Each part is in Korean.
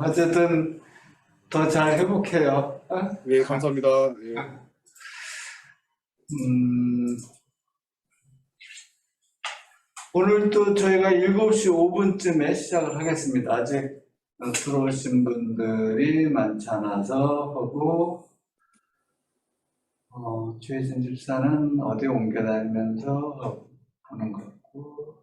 어쨌든 더 잘 회복해요. 예, 감사합니다. 예. 오늘 또 저희가 7시 5분쯤에 시작을 하겠습니다. 아직 들어오신 분들이 많지 않아서 하고, 최혜진 집사는 어디 옮겨 다니면서 하는 것 같고,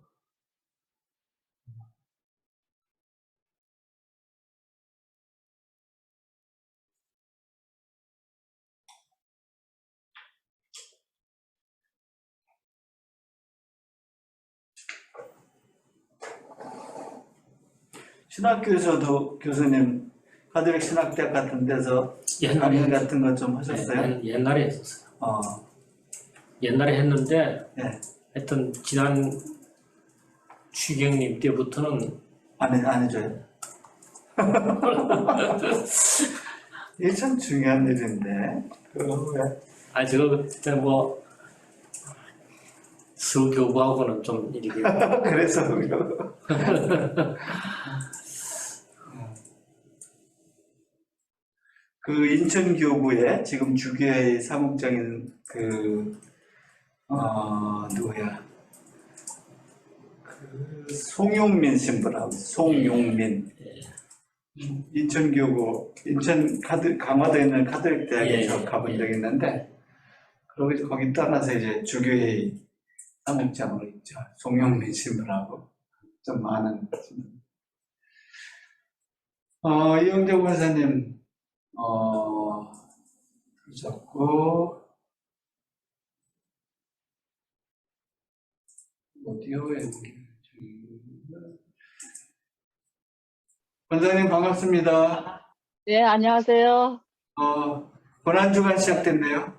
신학교에서도 교수님, 가톨릭 신학대학 같은 데서 강의 같은 거 좀 하셨어요? 옛날에 했었어요. 옛날에 했는데, 네. 하여튼, 지난 추경님 때부터는 안 해줘요? 이게 참 중요한 일인데. 제가 그때 뭐, 서교부하고는 좀 이렇게. 그래서 그 인천교구에 지금 주교의 사목장인 누구야? 송용민 신부라고, 송용민. 인천교구, 강화도에 있는 가톨릭 대학에 저 가본 적이 있는데, 거기 떠나서 이제 주교회의 사목장으로 있죠. 송용민 신부라고. 좀 많은 신부. 이영재 권사님, 그러셨고, 어디요? 권사님 반갑습니다. 네, 안녕하세요. 고난주간 시작됐네요.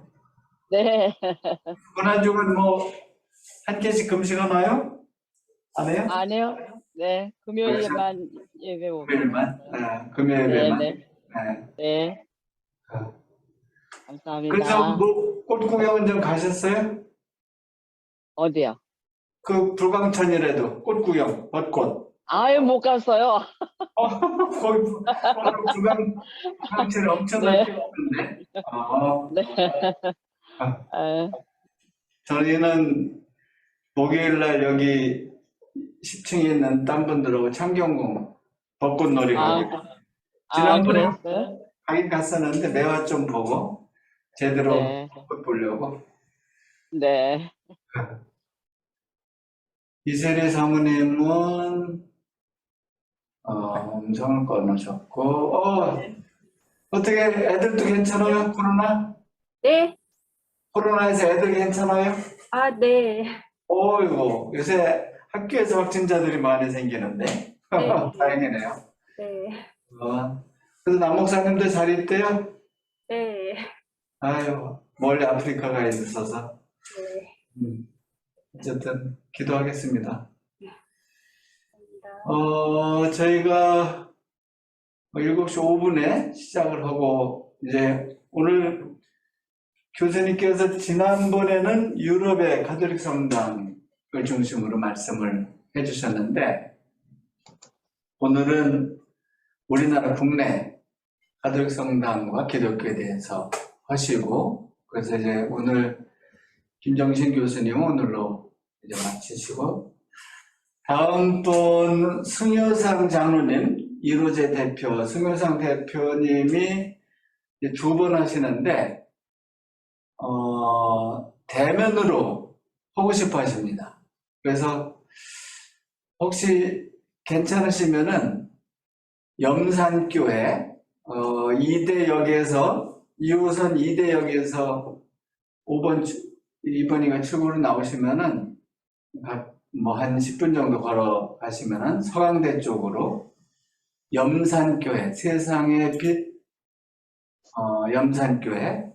네. 고난주간 한 개씩 금식하나요? 안 해요? 안 해요? 네, 금요일에만 예배 오고. 금요일만? 금요일에만? 네. 네. 감사합니다. 그래서 꽃 구경은 좀 가셨어요? 어디요? 그 불광천이라도 꽃 구경, 벚꽃. 아유, 못 갔어요. 거기 불광천이 엄청나게 예쁜데. 네. 저희는 목요일날 여기 10층에 있는 딴 분들하고 창경궁 벚꽃놀이 가고 지난번에 그랬어요? 가긴 갔었는데 매화 좀 보고 제대로 벚꽃 보려고. 네. 이세리 사모님은 음성을 꺼놓으셨고 어떻게 애들도 괜찮아요? 코로나? 네. 코로나에서 애들 괜찮아요? 네. 어이구 요새 학교에서 확진자들이 많이 생기는데 다행이네요. 네. 그래서 남 목사님도 잘 있대요? 네. 아유 멀리 아프리카가 있어서 네. 어쨌든 기도하겠습니다. 감사합니다. 저희가 7시 5분에 시작을 하고 이제 오늘 교수님께서 지난번에는 유럽의 가톨릭 성당을 중심으로 말씀을 해주셨는데 오늘은 우리나라 국내 가톨릭 성당과 기독교에 대해서 하시고 그래서 이제 오늘 김정신 교수님은 오늘로 이제 마치시고 다음번 승효상 장로님 1호제 대표 승효상 대표님이 2번 하시는데 대면으로 하고 싶어 하십니다. 그래서 혹시 괜찮으시면은 염산교회 2대역에서 2호선 2대역에서 2번인가 출구로 나오시면은 한 10분 정도 걸어가시면은 서강대 쪽으로 염산교회 세상의 빛 염산교회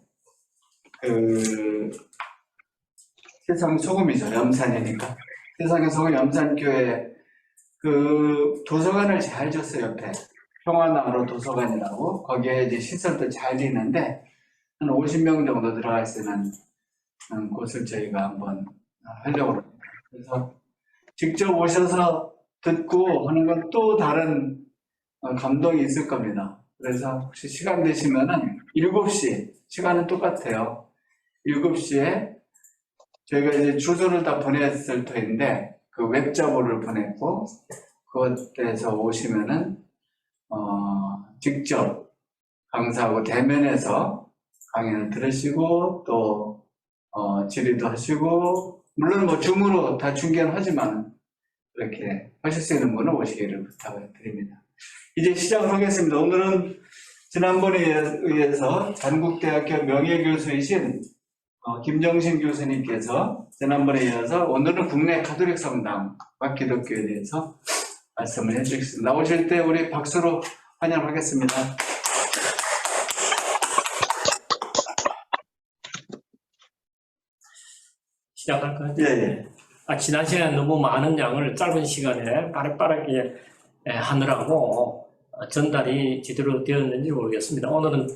세상 소금이죠. 염산이니까. 세상의 소금 염산교회 도서관을 잘 줬어요. 옆에. 평화나루 도서관이라고. 거기에 이제 시설도 잘 돼 있는데, 한 50명 정도 들어갈 수 있는 곳을 저희가 한번 하려고 합니다. 그래서 직접 오셔서 듣고 하는 건 또 다른 감동이 있을 겁니다. 그래서 혹시 시간 되시면은 7시, 시간은 똑같아요. 7시에 저희가 이제 주소를 다 보냈을 터인데 그 웹자보를 보냈고 그것에서 오시면은 직접 강사하고 대면해서 강연을 들으시고 또 질의도 하시고 물론 뭐 줌으로 다 중계는 하지만 그렇게 하실 수 있는 분은 오시기를 부탁을 드립니다. 이제 시작을 하겠습니다. 오늘은 지난번에 의해서 단국대학교 명예교수이신 김정신 교수님께서 지난번에 이어서 오늘은 국내 가톨릭 성당 기독교에 대해서 말씀을 해주시겠습니다. 나오실 때 우리 박수로 환영하겠습니다. 시작할까요? 예. 지난 시간에 너무 많은 양을 짧은 시간에 빠르게 하느라고 전달이 제대로 되었는지 모르겠습니다. 오늘은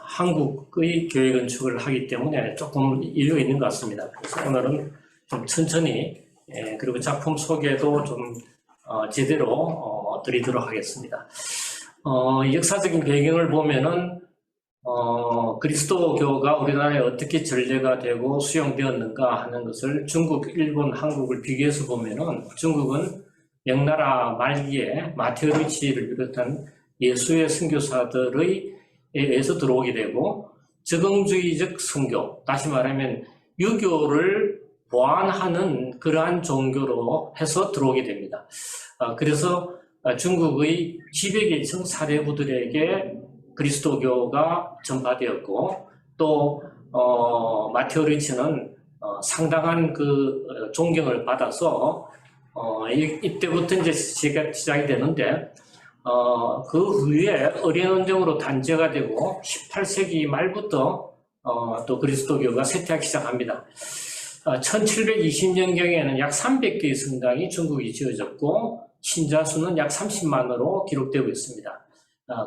한국의 교회 건축을 하기 때문에 조금 일리가 있는 것 같습니다. 그래서 오늘은 좀 천천히 그리고 작품 소개도 좀 제대로 드리도록 하겠습니다. 역사적인 배경을 보면은 그리스도교가 우리나라에 어떻게 전례가 되고 수용되었는가 하는 것을 중국, 일본, 한국을 비교해서 보면은 중국은 명나라 말기에 마테오리치를 비롯한 예수의 선교사들의 에서 들어오게 되고 적응주의적 선교, 다시 말하면 유교를 보완하는 그러한 종교로 해서 들어오게 됩니다. 그래서 중국의 지배계층 사대부들에게 그리스도교가 전파되었고 또 마테오리치는 상당한 그 존경을 받아서 이때부터 이제 시작이 되는데 그 후에 어린원정으로 단죄가 되고 18세기 말부터 또 그리스도교가 쇠퇴하기 시작합니다. 1720년경에는 약 300개의 성당이 중국이 지어졌고 신자 수는 약 30만으로 기록되고 있습니다.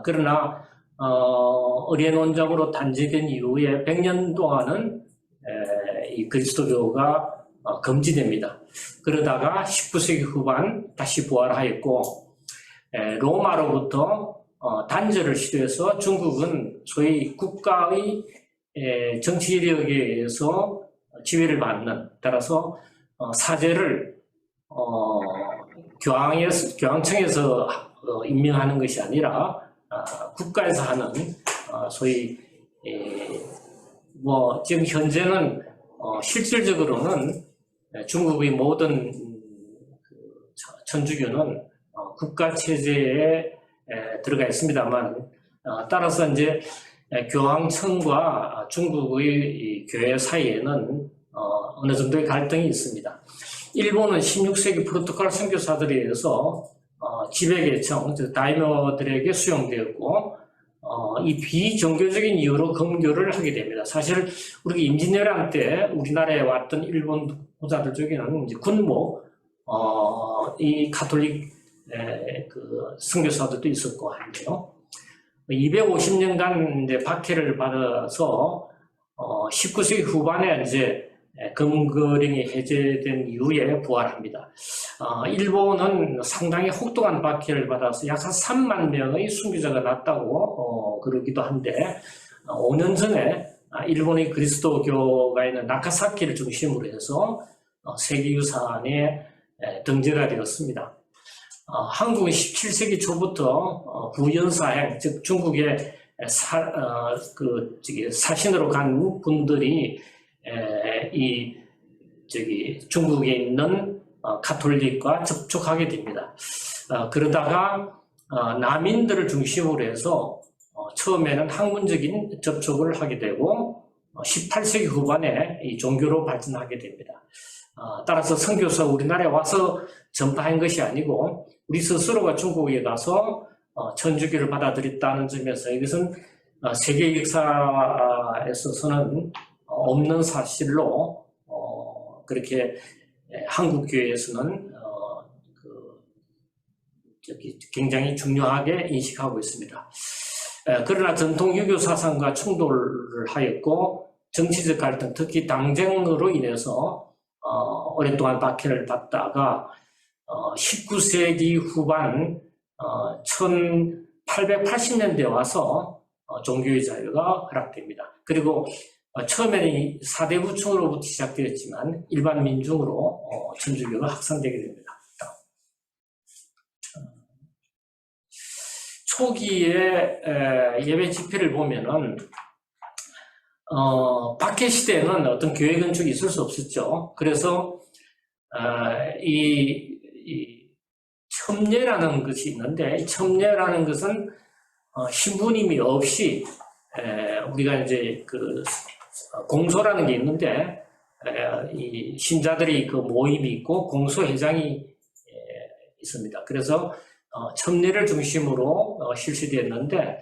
그러나 어린원정으로 단죄된 이후에 100년 동안은 이 그리스도교가 금지됩니다. 그러다가 19세기 후반 다시 부활하였고 로마로부터 단절을 시도해서 중국은 소위 국가의 정치력에 의해서 지배를 받는, 따라서 사제를 교황청에서 임명하는 것이 아니라 국가에서 하는 소위 지금 현재는 실질적으로는 중국의 모든 천주교는 국가 체제에 들어가 있습니다만 따라서 이제 교황청과 중국의 교회 사이에는 어느 정도의 갈등이 있습니다. 일본은 16세기 포르투갈 선교사들에 의해서 지배계층, 즉 다이머들에게 수용되었고 이 비종교적인 이유로 금교를 하게 됩니다. 사실 우리 임진왜란 때 우리나라에 왔던 일본 부자들 중에는 이제 군모, 이 가톨릭 그 선교사들도 있었고 한데요. 250년간 이제 박해를 받아서 19세기 후반에 이제 금거령이 해제된 이후에 부활합니다. 일본은 상당히 혹독한 박해를 받아서 약 한 3만 명의 순교자가 났다고 그러기도 한데 5년 전에 일본의 그리스도교가 있는 나카사키를 중심으로 해서 세계유산에 등재가 되었습니다. 한국은 17세기 초부터 구연사행, 즉 중국의 사신으로 간 분들이 중국에 있는 가톨릭과 접촉하게 됩니다. 그러다가 남인들을 중심으로 해서 처음에는 학문적인 접촉을 하게 되고 18세기 후반에 이 종교로 발전하게 됩니다. 따라서 선교사 우리나라에 와서 전파한 것이 아니고 우리 스스로가 중국에 가서 천주교를 받아들였다는 점에서 이것은 세계 역사에 있어서는 없는 사실로 그렇게 한국 교회에서는 굉장히 중요하게 인식하고 있습니다. 그러나 전통 유교 사상과 충돌을 하였고 정치적 갈등, 특히 당쟁으로 인해서 오랫동안 박해를 받다가 19세기 후반 1880년대에 와서 종교의 자유가 허락됩니다. 그리고 처음에는 사대부층으로부터 시작되었지만 일반 민중으로 천주교가 확산되게 됩니다. 초기에 예배 집회를 보면은 박해 시대에는 어떤 교회 건축이 있을 수 없었죠. 그래서 이 첨례라는 것이 있는데, 이 첨례라는 것은 신부님이 없이 우리가 이제 그 공소라는 게 있는데, 이 신자들이 그 모임이 있고 공소회장이 있습니다. 그래서 첨례를 중심으로 실시되었는데,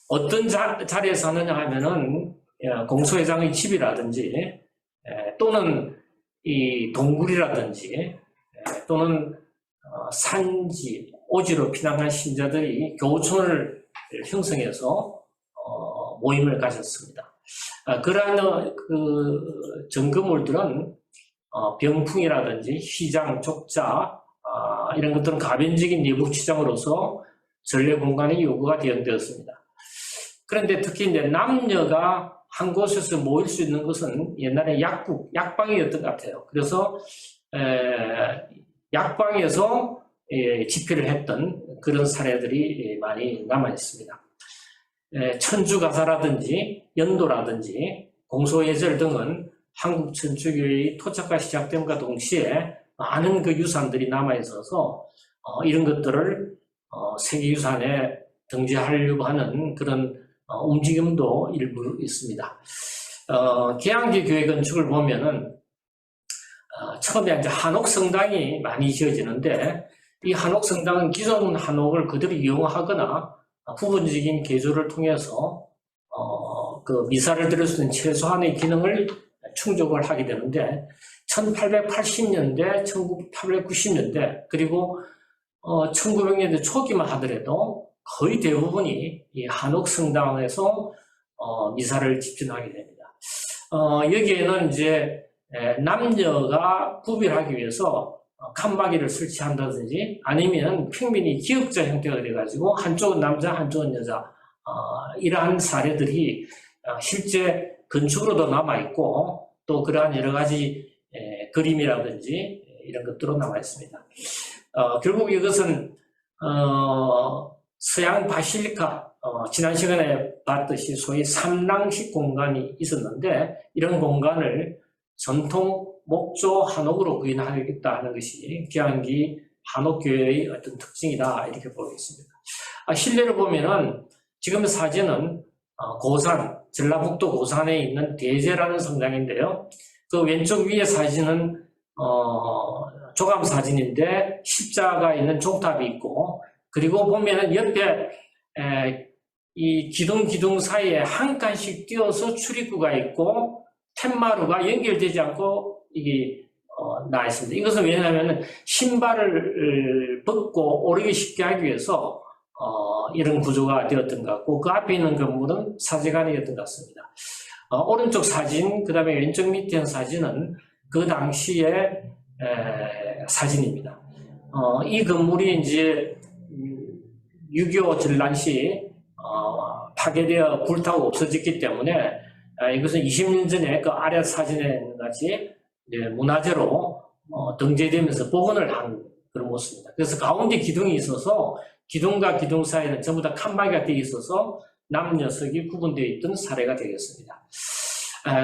어떤 자리에서 하느냐 하면은 공소회장의 집이라든지 또는 이 동굴이라든지 또는 산지, 오지로 피난한 신자들이 교우촌을 형성해서 모임을 가졌습니다. 그러한 그 증거물들은 병풍이라든지 휘장, 족자 이런 것들은 가변적인 내부 치장으로서 전례 공간이 요구가 되었습니다. 그런데 특히 이제 남녀가 한 곳에서 모일 수 있는 것은 옛날에 약방이었던 것 같아요. 그래서 약방에서 집회를 했던 그런 사례들이 많이 남아 있습니다. 천주가사라든지 연도라든지 공소예절 등은 한국 천주교의 토착과 시작됨과 동시에 많은 그 유산들이 남아 있어서 이런 것들을 세계유산에 등재하려고 하는 그런 움직임도 일부 있습니다. 개항기 교회 건축을 보면은 처음에 이제 한옥 성당이 많이 지어지는데, 이 한옥 성당은 기존 한옥을 그대로 이용하거나 부분적인 개조를 통해서 그 미사를 드릴 수 있는 최소한의 기능을 충족을 하게 되는데, 1880년대, 1890년대 그리고 1900년대 초기만 하더라도 거의 대부분이 이 한옥 성당에서 미사를 집진하게 됩니다. 여기에는 이제 남녀가 구별하기 위해서 칸막이를 설치한다든지 아니면 평민이 기역자 형태가 돼가지고 한쪽은 남자, 한쪽은 여자, 이러한 사례들이 실제 건축으로도 남아있고 또 그러한 여러 가지 그림이라든지 이런 것들로 남아 있습니다. 결국 이것은 서양 바실리카, 지난 시간에 봤듯이 소위 삼랑식 공간이 있었는데, 이런 공간을 전통 목조 한옥으로 구현하겠다 하는 것이 개항기 한옥교회의 어떤 특징이다, 이렇게 보겠습니다. 실내를 보면은 지금 사진은 고산, 전라북도 고산에 있는 대제라는 성당인데요. 그 왼쪽 위에 사진은 조감 사진인데 십자가 있는 종탑이 있고, 그리고 보면은 옆에 이 기둥 사이에 한 칸씩 띄어서 출입구가 있고 툇마루가 연결되지 않고 이게 나와 있습니다. 이것은 왜냐하면 신발을 벗고 오르기 쉽게 하기 위해서 이런 구조가 되었던 것 같고, 그 앞에 있는 건물은 사제관이었던 것 같습니다. 오른쪽 사진, 그 다음에 왼쪽 밑에 사진은 그 당시의 사진입니다. 이 건물이 이제 6.25 전란 시 파괴되어 불타고 없어졌기 때문에 이것은 20년 전에 그 아래 사진에 같이 문화재로 등재되면서 복원을 한 그런 모습입니다. 그래서 가운데 기둥이 있어서 기둥과 기둥 사이에는 전부 다 칸막이가 되어 있어서 남녀석이 구분되어 있던 사례가 되겠습니다.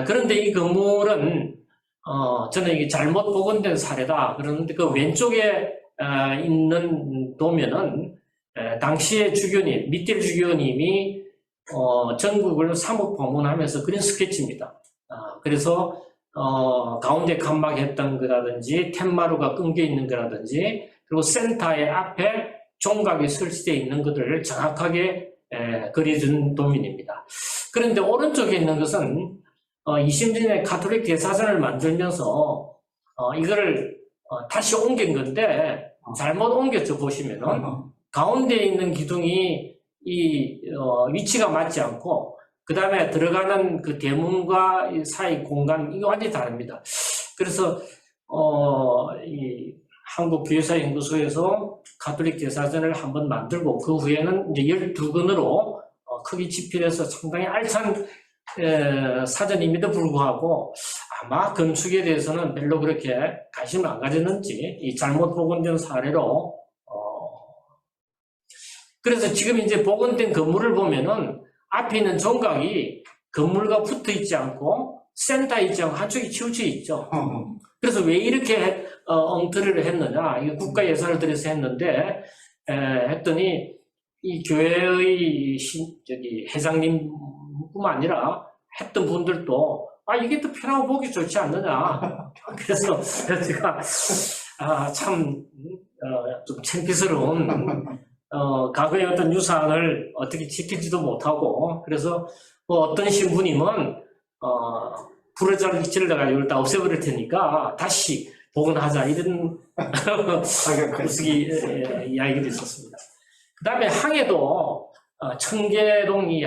그런데 이 건물은 저는 이게 잘못 복원된 사례다. 그런데 그 왼쪽에 있는 도면은 당시의 주교님, 밑딜 주교님이 전국을 사목 방문하면서 그린 스케치입니다. 그래서 가운데 칸막했던 거라든지 툇마루가 끊겨 있는 거라든지 그리고 센터의 앞에 종각이 설치되어 있는 것들을 정확하게 그려준 도면입니다. 그런데 오른쪽에 있는 것은 20년에 가톨릭 대사전을 만들면서 이거를 다시 옮긴 건데 잘못 옮겼죠. 보시면은 가운데 있는 기둥이 이 위치가 맞지 않고 그 다음에 들어가는 그 대문과 사이 공간 이거 완전히 다릅니다. 그래서 이 한국교회사연구소에서 가톨릭 대사전을 한번 만들고 그 후에는 이제 12권으로 크게 집필해서 상당히 알찬 사전임에도 불구하고 아마 건축에 대해서는 별로 그렇게 관심을 안 가졌는지 이 잘못 복원된 사례로 그래서 지금 이제 복원된 건물을 보면은 앞에 있는 종각이 건물과 붙어 있지 않고 센터에 있지 않고 한쪽이 치우쳐 있죠. 그래서 왜 이렇게 엉터리를 했느냐, 이거 국가 예산을 들여서 했는데 했더니 이 교회의 회장님뿐만 아니라 했던 분들도 이게 더 편하고 보기 좋지 않느냐. 그래서 제가 참 좀 창피스러운 과거의 어떤 유산을 어떻게 지키지도 못하고 그래서 뭐 어떤 신부님은 불을 찔러가지고 다 없애버릴 테니까 다시 복원하자 이런 우스기 이야기도 있었습니다. 그 다음에 항해도 청계동 이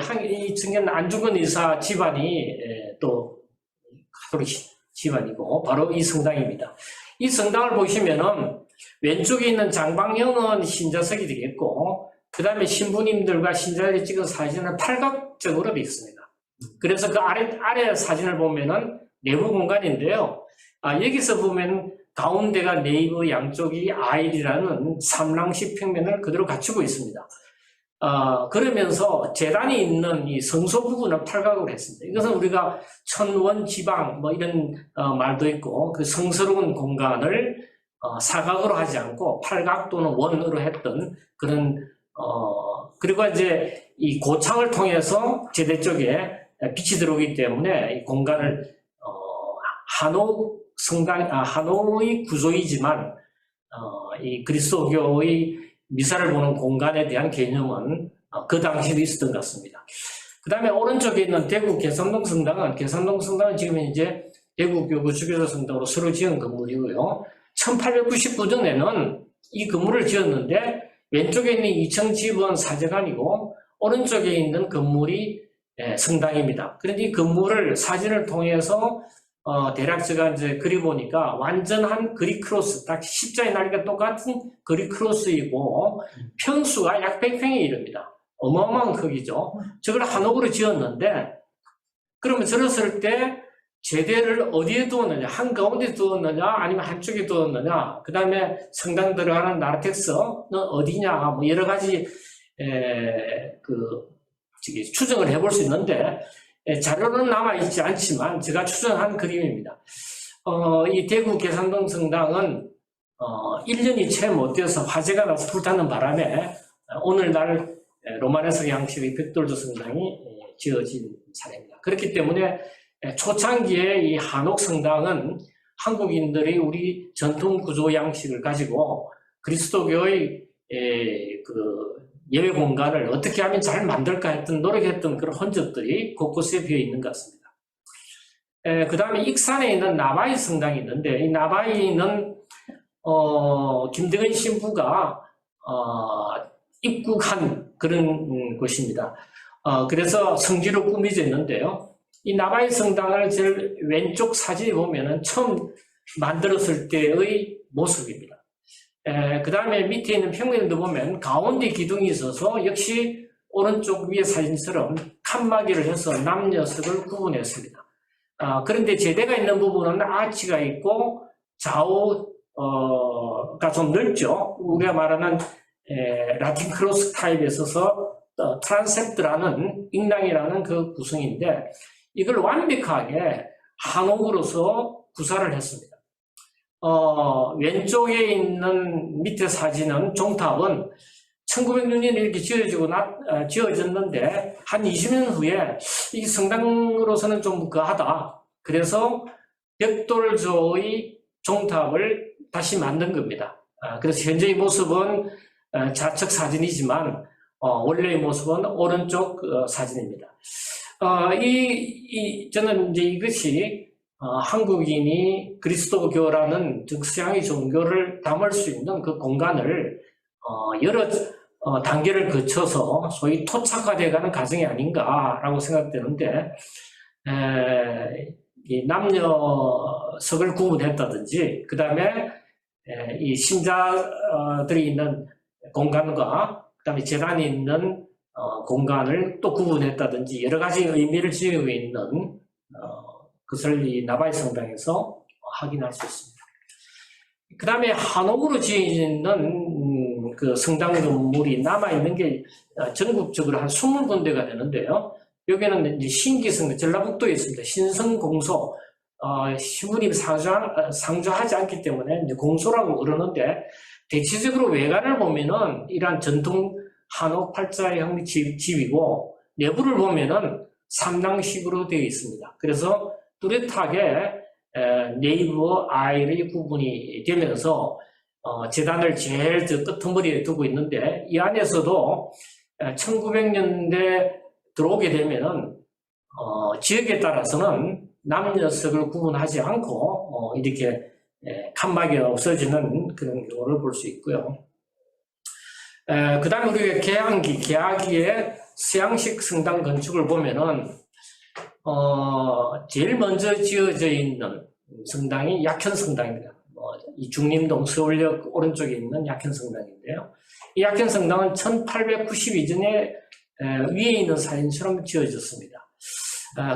청계는 안중근 의사 집안이 또 가톨릭 집안이고 바로 이 성당입니다. 이 성당을 보시면은 왼쪽에 있는 장방형은 신자석이 되겠고 그 다음에 신부님들과 신자들이 찍은 사진은 팔각적으로 되어 있습니다. 그래서 그 아래 사진을 보면은 내부 공간인데요. 여기서 보면 가운데가 네이버 양쪽이 아일이라는 삼랑식 평면을 그대로 갖추고 있습니다. 그러면서 제단이 있는 이 성소 부분을 팔각으로 했습니다. 이것은 우리가 천원지방 뭐 이런 말도 있고 그 성스러운 공간을 사각으로 하지 않고 팔각 또는 원으로 했던 그런 그리고 이제 이 고창을 통해서 제대 쪽에 빛이 들어오기 때문에 이 공간을 한옥의 구조이지만 이 그리스도교의 미사를 보는 공간에 대한 개념은 그 당시에도 있었던 것 같습니다. 그 다음에 오른쪽에 있는 대구 개선동 성당은 지금 이제 대구 교구 주교조 성당으로 새로 지은 건물이고요. 1899년에는 이 건물을 지었는데 왼쪽에 있는 2층 집은 사제관이고 오른쪽에 있는 건물이 성당입니다. 그런데 이 건물을 사진을 통해서 대략 제가 이제 그려보니까 완전한 그리크로스, 딱 십자의 날개가 똑같은 그리크로스이고 평수가 약 100평에 이릅니다. 어마어마한 크기죠. 저걸 한옥으로 지었는데 그러면 저랬을 때 제대를 어디에 두었느냐, 한가운데 두었느냐, 아니면 한쪽에 두었느냐, 그 다음에 성당 들어가는 나르텍스는 어디냐, 뭐 여러 가지 추정을 해볼 수 있는데 자료는 남아있지 않지만 제가 추정한 그림입니다. 이 대구 계산동 성당은 1년이 채 못 되어서 화재가 나서 불타는 바람에 오늘날 로마네스 양식의 벽돌조 성당이 지어진 사례입니다. 그렇기 때문에 초창기에 이 한옥 성당은 한국인들이 우리 전통 구조 양식을 가지고 그리스도교의 예외 공간을 어떻게 하면 잘 만들까 했던 노력했던 그런 흔적들이 곳곳에 비어 있는 것 같습니다. 그 다음에 익산에 있는 나바이 성당이 있는데 이 나바이는 김대근 신부가 입국한 그런 곳입니다. 그래서 성지로 꾸며져 있는데요. 이 나바이 성당을 제일 왼쪽 사진에 보면은 처음 만들었을 때의 모습입니다. 그 다음에 밑에 있는 평면도 보면 가운데 기둥이 있어서 역시 오른쪽 위의 사진처럼 칸막이를 해서 남녀석을 구분했습니다. 그런데 제대가 있는 부분은 아치가 있고 좌우가 좀 넓죠. 우리가 말하는 라틴 크로스 타입에 있어서 트란셉트라는 익랑이라는 그 구성인데 이걸 완벽하게 한옥으로서 구사를 했습니다. 왼쪽에 있는 밑에 사진은 종탑은 1906년에 이렇게 지어졌는데 한 20년 후에 이 성당으로서는 좀 그하다. 그래서 벽돌조의 종탑을 다시 만든 겁니다. 그래서 현재의 모습은 좌측 사진이지만 원래의 모습은 오른쪽 사진입니다. 저는 이제 이것이 한국인이 그리스도교라는 서양의 종교를 담을 수 있는 그 공간을 여러 단계를 거쳐서 소위 토착화되어가는 과정이 아닌가라고 생각되는데 이 남녀석을 구분했다든지 그 다음에 이 신자들이 있는 공간과 그다음에 재단이 있는 공간을 또 구분했다든지 여러 가지 의미를 지니고 있는 것을 이 나바이 성당에서 확인할 수 있습니다. 그 다음에 한옥으로 지어있는 그 성당 건물이 남아있는 게 전국적으로 한 20군데가 되는데요. 여기는 이제 신기성, 전라북도에 있습니다. 신성공소, 신부님이 상주하지 않기 때문에 이제 공소라고 그러는데, 대체적으로 외관을 보면은 이러한 전통 한옥 팔자형 집이고, 내부를 보면은 삼랑식으로 되어 있습니다. 그래서 뚜렷하게 네이버 아이의 구분이 되면서 재단을 제일 저 끄트머리에 두고 있는데, 이 안에서도 1900년대 들어오게 되면은 지역에 따라서는 남녀석을 구분하지 않고 이렇게 칸막이 없어지는 그런 경우를 볼 수 있고요. 그 다음에 우리가 개화기의 서양식 성당 건축을 보면은 제일 먼저 지어져 있는 성당이 약현성당입니다. 이 중림동 서울역 오른쪽에 있는 약현성당인데요. 이 약현성당은 1892년에 위에 있는 사진처럼 지어졌습니다.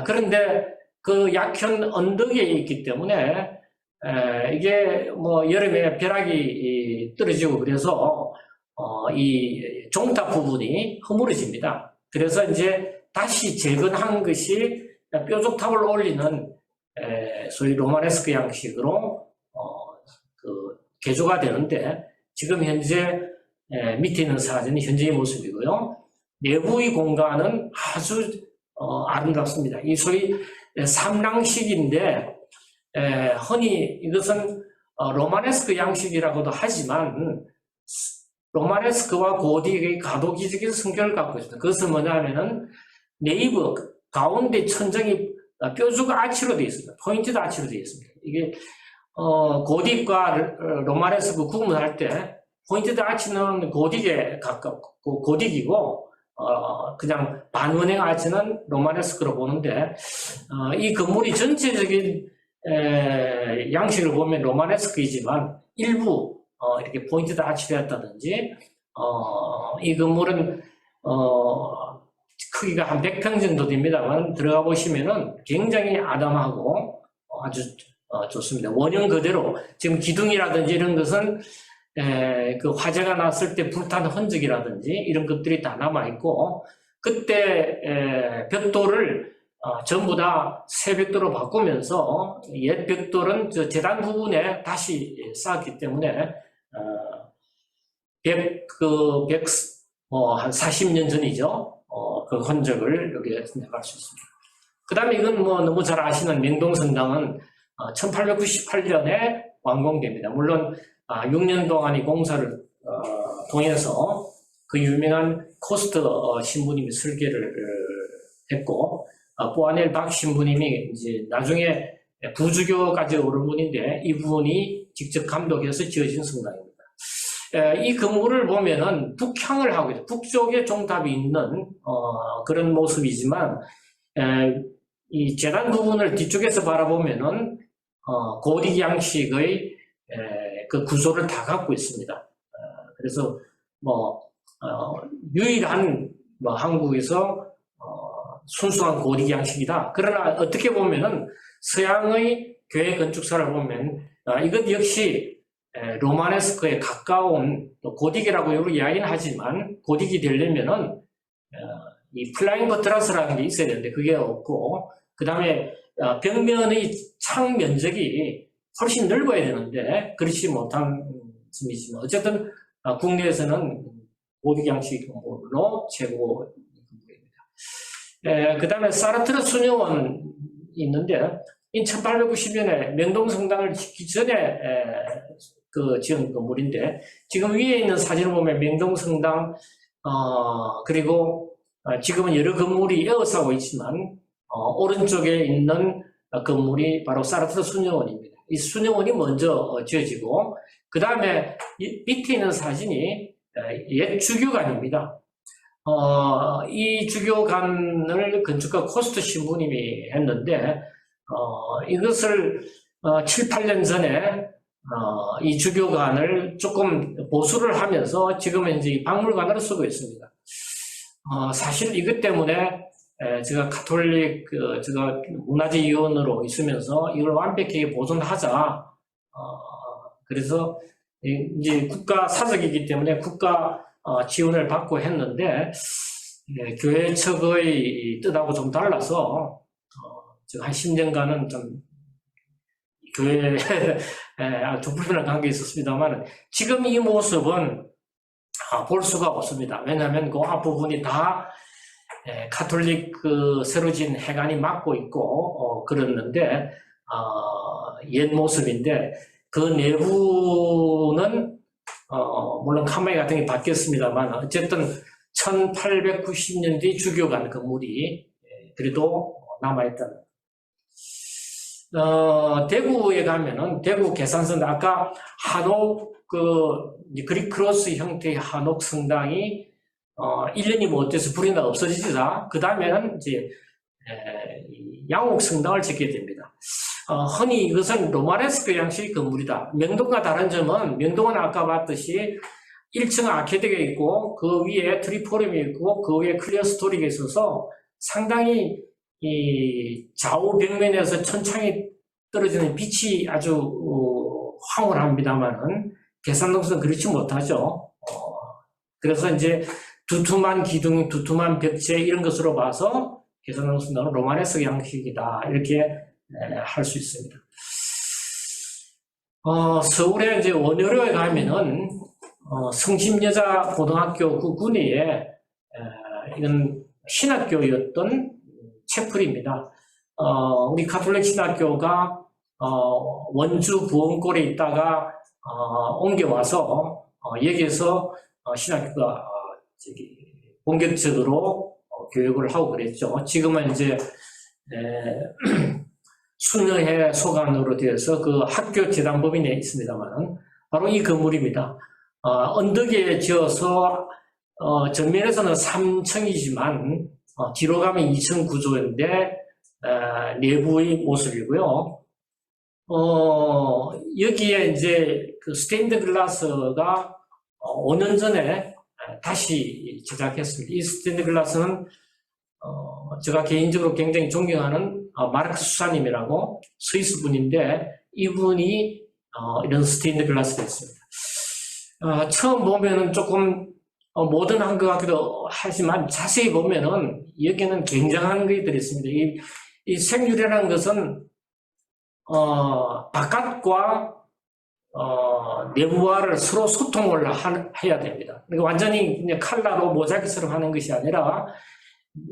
그런데 그 약현 언덕에 있기 때문에 이게 뭐 여름에 벼락이 떨어지고 그래서 이 종탑 부분이 허물어집니다. 그래서 이제 다시 재건한 것이 뾰족탑을 올리는 소위 로마네스크 양식으로 그 개조가 되는데, 지금 현재 밑에 있는 사진이 현재의 모습이고요. 내부의 공간은 아주 아름답습니다. 이 소위 삼랑식인데, 흔히 이것은 로마네스크 양식이라고도 하지만 로마네스크와 고딕의 가도기적인 성격을 갖고 있습니다. 그것은 뭐냐면은 네이버 가운데 천정이 뾰족 아치로 되어 있습니다. 포인티드 아치로 되어 있습니다. 이게 고딕과 로마네스크 구분할 때 포인티드 아치는 고딕에 가깝고 고딕이고 그냥 반원형 아치는 로마네스크로 보는데, 이 건물이 전체적인 양식을 보면 로마네스크이지만 일부 이렇게 포인트드 아치되었다든지, 이 건물은 크기가 한 100평 정도 됩니다만 들어가 보시면은 굉장히 아담하고 아주 좋습니다. 원형 그대로 지금 기둥이라든지 이런 것은 그 화재가 났을 때 불탄 흔적이라든지 이런 것들이 다 남아 있고, 그때 벽돌을 전부 다 새 벽돌로 바꾸면서 옛 벽돌은 저 재단 부분에 다시 쌓았기 때문에 한 40년 전이죠. 그 흔적을 여기에 생각할 수 있습니다. 그 다음에 이건 뭐 너무 잘 아시는 명동성당은 1898년에 완공됩니다. 물론 6년 동안의 공사를 통해서 그 유명한 코스트 신부님이 설계를 했고, 뽀아넬 박 신부님이 이제 나중에 부주교까지 오른 분인데, 이 분이 직접 감독해서 지어진 성당입니다. 이 건물을 보면은 북향을 하고 있어요. 북쪽에 종탑이 있는 그런 모습이지만, 이 재단 부분을 뒤쪽에서 바라보면은 고딕 양식의 그 구조를 다 갖고 있습니다. 그래서 유일한 한국에서 순수한 고딕 양식이다. 그러나 어떻게 보면은 서양의 교회 건축사를 보면 이것 역시 로마네스크에 가까운, 또 고딕이라고 이야기는 하지만 고딕이 되려면은 이 플라잉 버트라스라는 게 있어야 되는데 그게 없고, 그 다음에 벽면의 창 면적이 훨씬 넓어야 되는데 그렇지 못한 점이지만, 어쨌든 국내에서는 고딕 양식으로 최고 건물입니다. 그 다음에 사르트르 수녀원이 있는데, 1890년에 명동성당을 짓기 전에 지은 건물인데, 지금 위에 있는 사진을 보면 명동성당, 그리고 지금은 여러 건물이 에워싸고 있지만 오른쪽에 있는 건물이 바로 사르트르 수녀원입니다. 이 수녀원이 먼저 지어지고, 그 다음에 밑에 있는 사진이 옛 주교관입니다. 이 주교관을 건축가 코스트 신부님이 했는데, 이것을 7, 8년 전에 이 주교관을 조금 보수를 하면서 지금은 이제 박물관으로 쓰고 있습니다. 사실 이것 때문에 제가 가톨릭 제가 문화재위원으로 있으면서 이걸 완벽하게 보존하자. 그래서 이제 국가 사적이기 때문에 국가 지원을 받고 했는데 교회 측의 뜻하고 좀 달라서 제가 한 10년간은 좀 교회에 좀 불편한 관계가 있었습니다만 지금 이 모습은 볼 수가 없습니다. 왜냐하면 그 앞부분이 다 가톨릭 새로 지은 해관이 막고 있고 그랬는데 옛 모습인데 그 내부는 물론 칸막이 같은 게 바뀌었습니다만 어쨌든 1890년대 주교관 건물이 그래도 남아있다는. 대구에 가면은 대구 계산선 아까 한옥 그릭 크로스 형태의 한옥 성당이 1년이 못 돼서 불이 나 없어지자 그 다음에는 이제 양옥 성당을 짓게 됩니다. 흔히 이것은 로마네스크 양식의 건물이다. 명동과 다른 점은 명동은 아까 봤듯이 1층 아케드가 있고 그 위에 트리포름이 있고 그 위에 클리어 스토리가 있어서 상당히 이 좌우 벽면에서 천창이 떨어지는 빛이 아주 황홀합니다만은 계산동선은 그렇지 못하죠. 그래서 이제 두툼한 기둥, 두툼한 벽체 이런 것으로 봐서 계산동선은 로마네스크 양식이다 이렇게 할 수 있습니다. 서울에 이제 원효로에 가면은 성심여자 고등학교 그 군위에 이건 신학교였던 채플입니다. 우리 가톨릭 신학교가 원주 부원골에 있다가 옮겨와서 여기에서 신학교가 본격적으로 교육을 하고 그랬죠. 지금은 이제 순회회 소관으로 되어서 그 학교 재단법인에 있습니다만 바로 이 건물입니다. 언덕에 지어서 전면에서는 3층이지만 뒤로 가면 2층 구조인데 내부의 모습이고요. 여기에 이제 그 스테인드 글라스가 5년 전에 다시 제작했습니다. 이 스테인드 글라스는 제가 개인적으로 굉장히 존경하는 마르크 수사님이라고 스위스 분인데 이분이 이런 스테인드 글라스가 있습니다. 처음 보면은 조금 모던한 것 같기도 하지만 자세히 보면은 여기는 굉장한 것들이 있습니다. 이 생유리라는 것은 바깥과 내부와를 서로 소통을 해야 됩니다. 그러니까 완전히 그냥 칼라로 모자이크처럼 하는 것이 아니라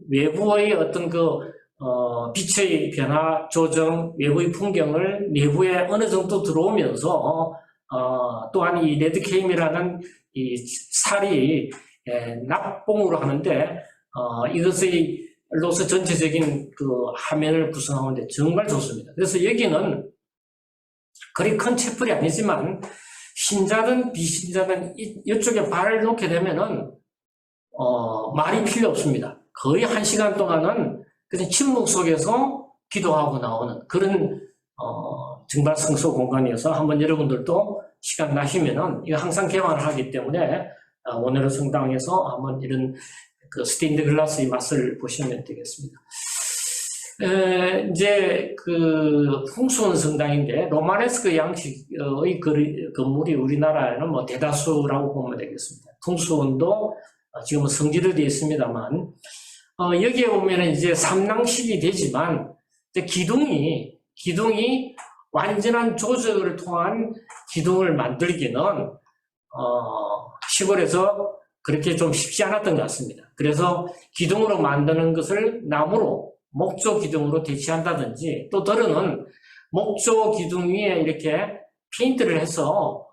외부의 어떤 빛의 변화 조정, 외부의 풍경을 내부에 어느 정도 들어오면서 또한 이 레드케임이라는 이 살이 납봉으로 하는데 이것으로서 전체적인 그 화면을 구성하는데 정말 좋습니다. 그래서 여기는 그리 큰 채플이 아니지만 신자든 비신자든 이쪽에 발을 놓게 되면은 말이 필요 없습니다. 거의 1시간 동안은 그냥 침묵 속에서 기도하고 나오는 그런 증발성소 공간이어서 한번 여러분들도 시간 나시면은 이거 항상 개방을 하기 때문에 원효로 성당에서 한번 이런 그 스테인드 글라스의 맛을 보시면 되겠습니다. 이제 그 풍수원 성당인데 로마네스크 양식의 건물이 우리나라에는 뭐 대다수라고 보면 되겠습니다. 풍수원도 지금은 성지로 되어 있습니다만 여기에 보면은 이제 삼랑식이 되지만 이제 기둥이 완전한 조적을 통한 기둥을 만들기는 시골에서 그렇게 좀 쉽지 않았던 것 같습니다. 그래서 기둥으로 만드는 것을 나무로 목조 기둥으로 대체한다든지 또 더러는 목조 기둥 위에 이렇게 페인트를 해서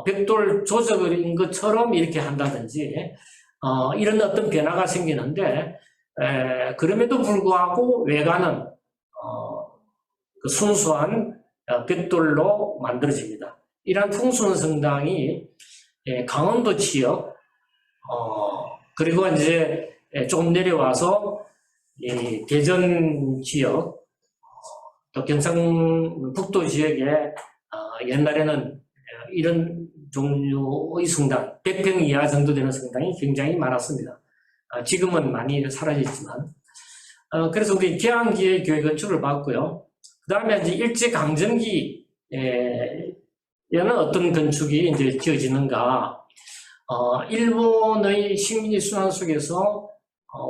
벽돌 조적인 것처럼 이렇게 한다든지 이런 어떤 변화가 생기는데 그럼에도 불구하고 외관은 그 순수한 벽돌로 만들어집니다. 이러한 풍수원 성당이 강원도 지역 그리고 이제 조금 내려와서 이 대전 지역 또 경상북도 지역에 옛날에는 이런 종류의 성당, 100평 이하 정도 되는 성당이 굉장히 많았습니다. 지금은 많이 사라졌지만. 그래서 우리 개항기의 교회 건축을 봤고요. 그 다음에 이제 일제강점기에는 어떤 건축이 이제 지어지는가. 일본의 식민지 순환 속에서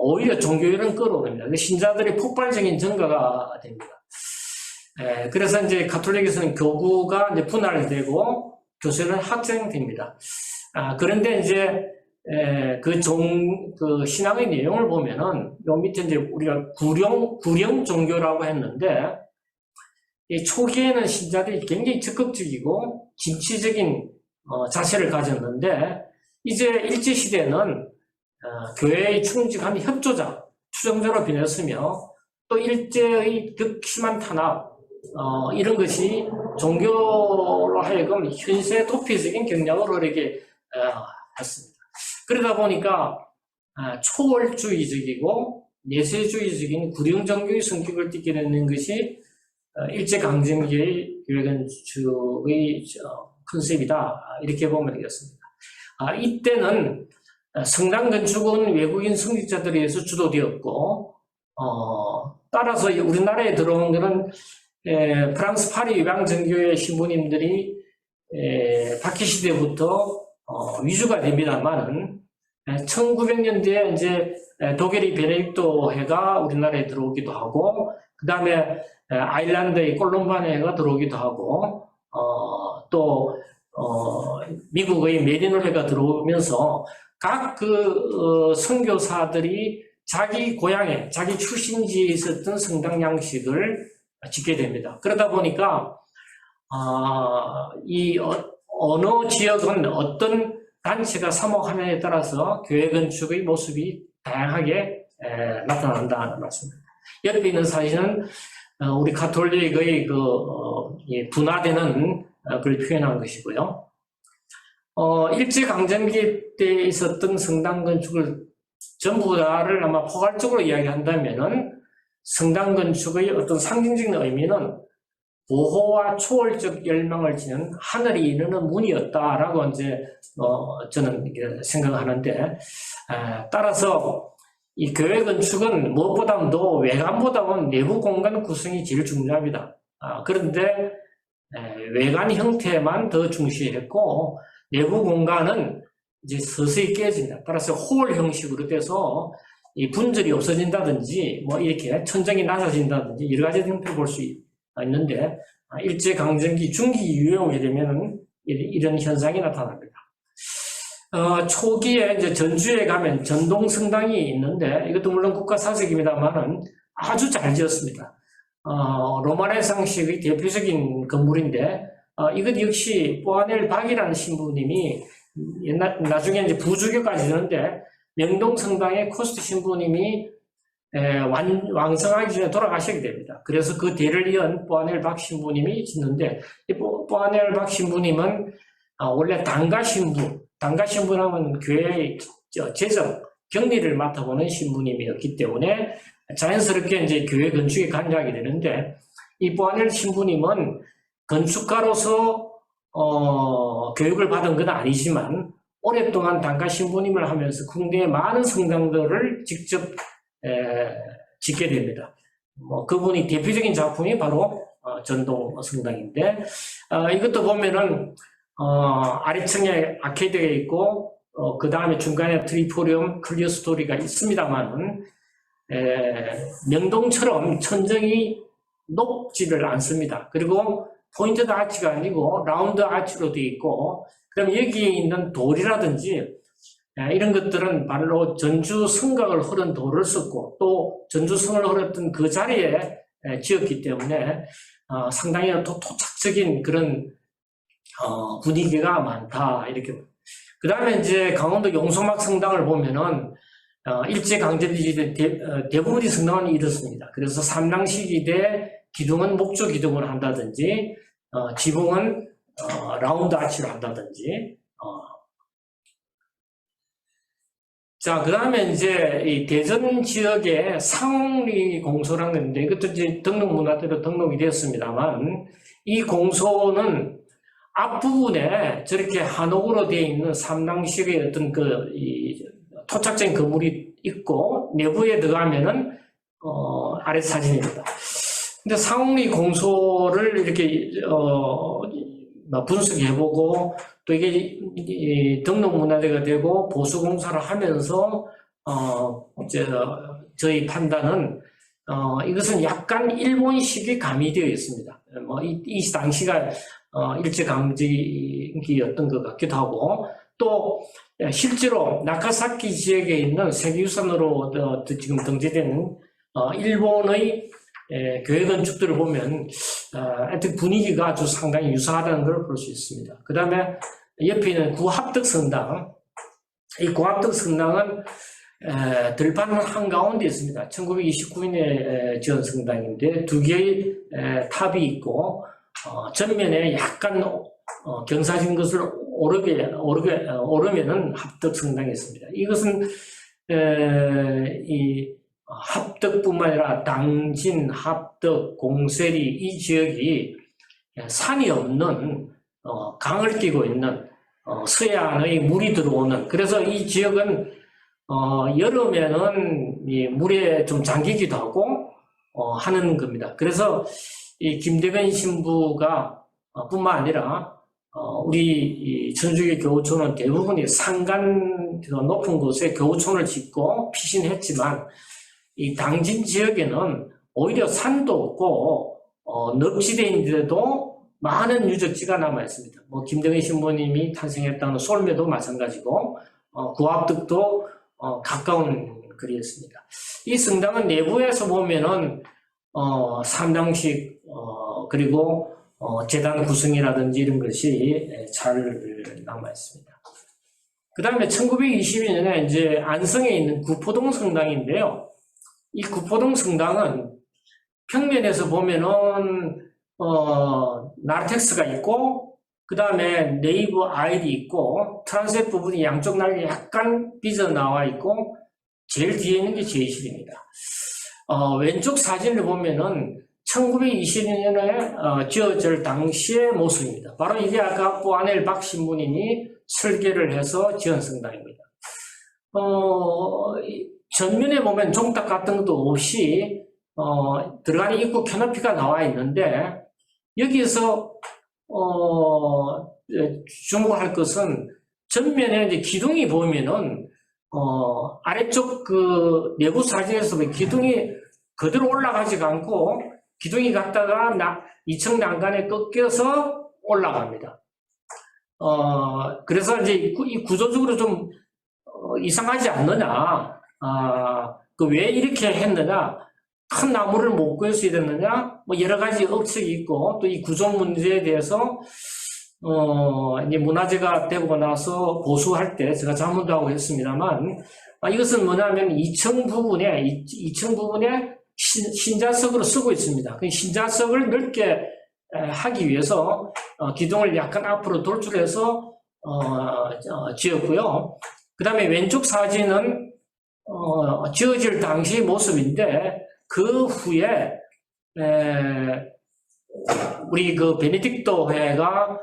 오히려 종교를 끌어오릅니다. 신자들이 폭발적인 증가가 됩니다. 그래서 이제 가톨릭에서는 교구가 이제 분할되고 교세는 확장됩니다. 그런데 이제 그 신앙의 내용을 보면은 요 밑에 이제 우리가 구령 종교라고 했는데 이 초기에는 신자들이 굉장히 적극적이고 진취적인 자세를 가졌는데 이제 일제 시대는 교회의 충직한 협조자, 추종자로 변했으며 또 일제의 극심한 탄압 이런 것이 종교로 하여금 현세 도피적인 경향을 흐르게 했습니다. 그러다 보니까 초월주의적이고 내세주의적인 구령 종교의 성격을 띠게 되는 것이 일제강점기의 교회 건축의 컨셉이다 이렇게 보면 되겠습니다. 이때는 성당 건축은 외국인 성직자들에 의해서 주도되었고 따라서 우리나라에 들어온 것은 프랑스 파리 유방정교회 신부님들이 박해 시대부터 위주가 됩니다만은 1900년대에 이제 독일의 베네딕토회가 우리나라에 들어오기도 하고 그 다음에 아일란드의 콜롬바네가 들어오기도 하고 또 미국의 메리노회가 들어오면서 각 그 선교사들이 자기 고향에 자기 출신지에 있었던 성당 양식을 짓게 됩니다. 그러다 보니까 이 어느 지역은 어떤 단체가 사목하느냐에 따라서 교회 건축의 모습이 다양하게 나타난다는 말씀입니다. 옆에 있는 사진은 우리 가톨릭의 분화되는 걸 표현한 것이고요. 일제강점기 때 있었던 성당 건축을 전부 다를 아마 포괄적으로 이야기한다면은 성당 건축의 어떤 상징적인 의미는 보호와 초월적 열망을 지닌 하늘이 이르는 문이었다라고 이제 저는 생각하는데 따라서 이 교회 건축은 무엇보다도 외관보다는 내부 공간 구성이 제일 중요합니다. 그런데 외관 형태만 더 중시했고 내부 공간은 이제 서서히 깨집니다. 따라서 홀 형식으로 돼서 이 분절이 없어진다든지 뭐 이렇게 천정이 낮아진다든지 여러 가지 형태를 볼 수 있는데 일제강점기 중기 이후에 되면은 이런 현상이 나타납니다. 초기에 이제 전주에 가면 전동성당이 있는데 이것도 물론 국가사적입니다만은 아주 잘 지었습니다. 로마네상식의 대표적인 건물인데 이것 역시 뽀아넬 박이라는 신부님이 나중에 이제 부주교까지 되는데 명동성당의 코스트 신부님이 왕성하기 전에 돌아가시게 됩니다. 그래서 그 대를 이은 뽀아넬 박 신부님이 짓는데 이 뽀아넬 박 신부님은 원래 단가 신부라면 교회의 재정, 격리를 맡아보는 신부님이었기 때문에 자연스럽게 이제 교회 건축에 관여하게 되는데 이 뽀아넬 신부님은 건축가로서 교육을 받은 건 아니지만 오랫동안 단가 신부님을 하면서 국내의 많은 성당들을 직접 짓게 됩니다. 그분이 대표적인 작품이 바로 전동 성당인데 이것도 보면은 아래층에 아케이드가 있고 그 다음에 중간에 트리포리움 클리어 스토리가 있습니다만은 명동처럼 천정이 높지를 않습니다. 그리고 포인트드 아치가 아니고 라운드 아치로 되어 있고 그럼 여기에 있는 돌이라든지 이런 것들은 바로 전주 성곽을 흐른 돌을 썼고 또 전주성을 흐렸던 그 자리에 지었기 때문에 상당히 토착적인 그런 분위기가 많다 이렇게. 그 다음에 이제 강원도 용소막 성당을 보면은 일제강점기 대부분의 성당은 이렇습니다. 그래서 삼랑시기대 기둥은 목조 기둥을 한다든지 지붕은 라운드 아치로 한다든지 자, 그 다음에 이제 이 대전 지역의 상리 공소라는 건데 이것도 이제 등록문화재로 등록이 되었습니다만 이 공소는 앞부분에 저렇게 한옥으로 되어 있는 삼당식의 어떤 이 토착적인 건물이 있고, 내부에 들어가면은, 아래 사진입니다. 근데 상홍리 공소를 이렇게, 분석해보고, 또 이게 등록문화재가 되고 보수공사를 하면서, 저희 판단은, 이것은 약간 일본식이 가미되어 있습니다. 이 당시가, 일제강점기였던 것 같기도 하고, 또, 실제로 나카사키 지역에 있는 세계유산으로 지금 등재된, 일본의 교회 건축들을 보면, 하여튼 분위기가 아주 상당히 유사하다는 걸 볼 수 있습니다. 그 다음에 옆에 있는 구합덕성당, 이 구합덕성당은 들판 한가운데 있습니다. 1929년에 지은 성당인데 두 개의 탑이 있고 전면에 약간 경사진 것을 오르면은 합덕성당이 있습니다. 이것은 이 합덕뿐만 아니라 당진, 합덕, 공세리 이 지역이 산이 없는 강을 끼고 있는 서해안의 물이 들어오는, 그래서 이 지역은 여름에는 이 물에 좀 잠기기도 하고 하는 겁니다. 그래서 이 김대건 신부가 뿐만 아니라 우리 이 천주교 교우촌은 대부분이 산간 높은 곳에 교우촌을 짓고 피신했지만 이 당진 지역에는 오히려 산도 없고 늪지대인데도 많은 유적지가 남아 있습니다. 뭐 김대건 신부님이 탄생했다는 솔매도 마찬가지고 구합덕도 가까운 거리였습니다. 이 성당은 내부에서 보면은 삼당식 그리고 제단 구성이라든지 이런 것이 잘 남아 있습니다. 그 다음에 1922년에 이제 안성에 있는 구포동 성당인데요. 이 구포동 성당은 평면에서 보면은 나르텍스가 있고, 그 다음에 네이버 아일이 있고, 트란셋 부분이 양쪽 날개 약간 삐져나와 있고, 제일 뒤에 있는 게 제이실입니다. 왼쪽 사진을 보면은 1920년에 지어질 당시의 모습입니다. 바로 이게 아까 보아넬 박 신부님이 설계를 해서 지은 성당입니다. 전면에 보면 종탑 같은 것도 없이 들어가는 입구 캐노피가 나와 있는데, 여기에서 주목할 것은 전면에 이제 기둥이 보면은 아래쪽 그 내부 사진에서 기둥이 그대로 올라가지가 않고 기둥이 갔다가 2층 난간에 꺾여서 올라갑니다. 그래서 이제 이 구조적으로 좀 이상하지 않느냐, 왜 이렇게 했느냐, 큰 나무를 못 구했어야 됐느냐, 뭐 여러 가지 억측이 있고, 또 이 구조 문제에 대해서 이제 문화재가 되고 나서 보수할 때 제가 자문도 하고 했습니다만, 이것은 뭐냐면 2층 부분에 신자석으로 쓰고 있습니다. 그 신자석을 넓게 하기 위해서 기둥을 약간 앞으로 돌출해서 지었고요. 그 다음에 왼쪽 사진은 지어질 당시 모습인데, 그 후에 우리 그 베네딕토 회가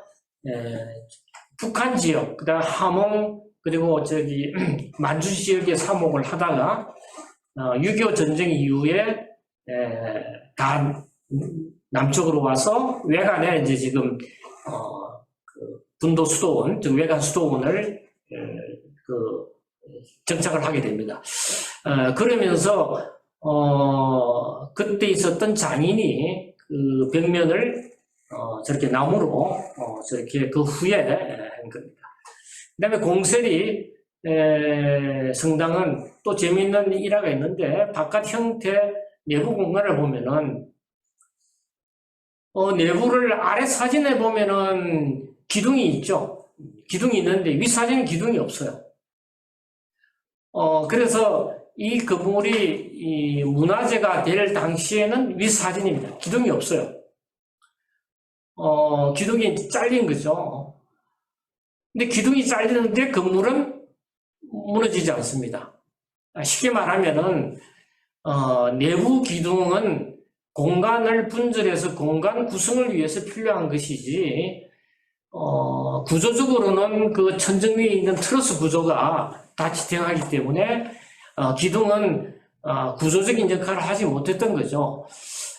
북한 지역, 그다음 함흥, 그리고 저기 만주 지역에 사목을 하다가 6.25 전쟁 이후에 다 남쪽으로 와서 외관에 이제 지금 그 분도 수도원, 즉 외관 수도원을 그 정착을 하게 됩니다. 그러면서 그때 있었던 장인이 그 벽면을 저렇게 나무로 저렇게 그 후에 한 겁니다. 그 다음에 공세리 성당은 또 재미있는 일화가 있는데, 바깥 형태 내부 공간을 보면은 내부를 아래 사진에 보면은 기둥이 있죠. 기둥이 있는데 윗 사진은 기둥이 없어요. 그래서 이 건물이 이 문화재가 될 당시에는 윗 사진입니다. 기둥이 없어요. 기둥이 잘린 거죠. 근데 기둥이 잘리는데 건물은 무너지지 않습니다. 쉽게 말하면은 내부 기둥은 공간을 분절해서 공간 구성을 위해서 필요한 것이지 구조적으로는 그 천정 위에 있는 트러스 구조가 다 지탱하기 때문에 기둥은 구조적인 역할을 하지 못했던 거죠.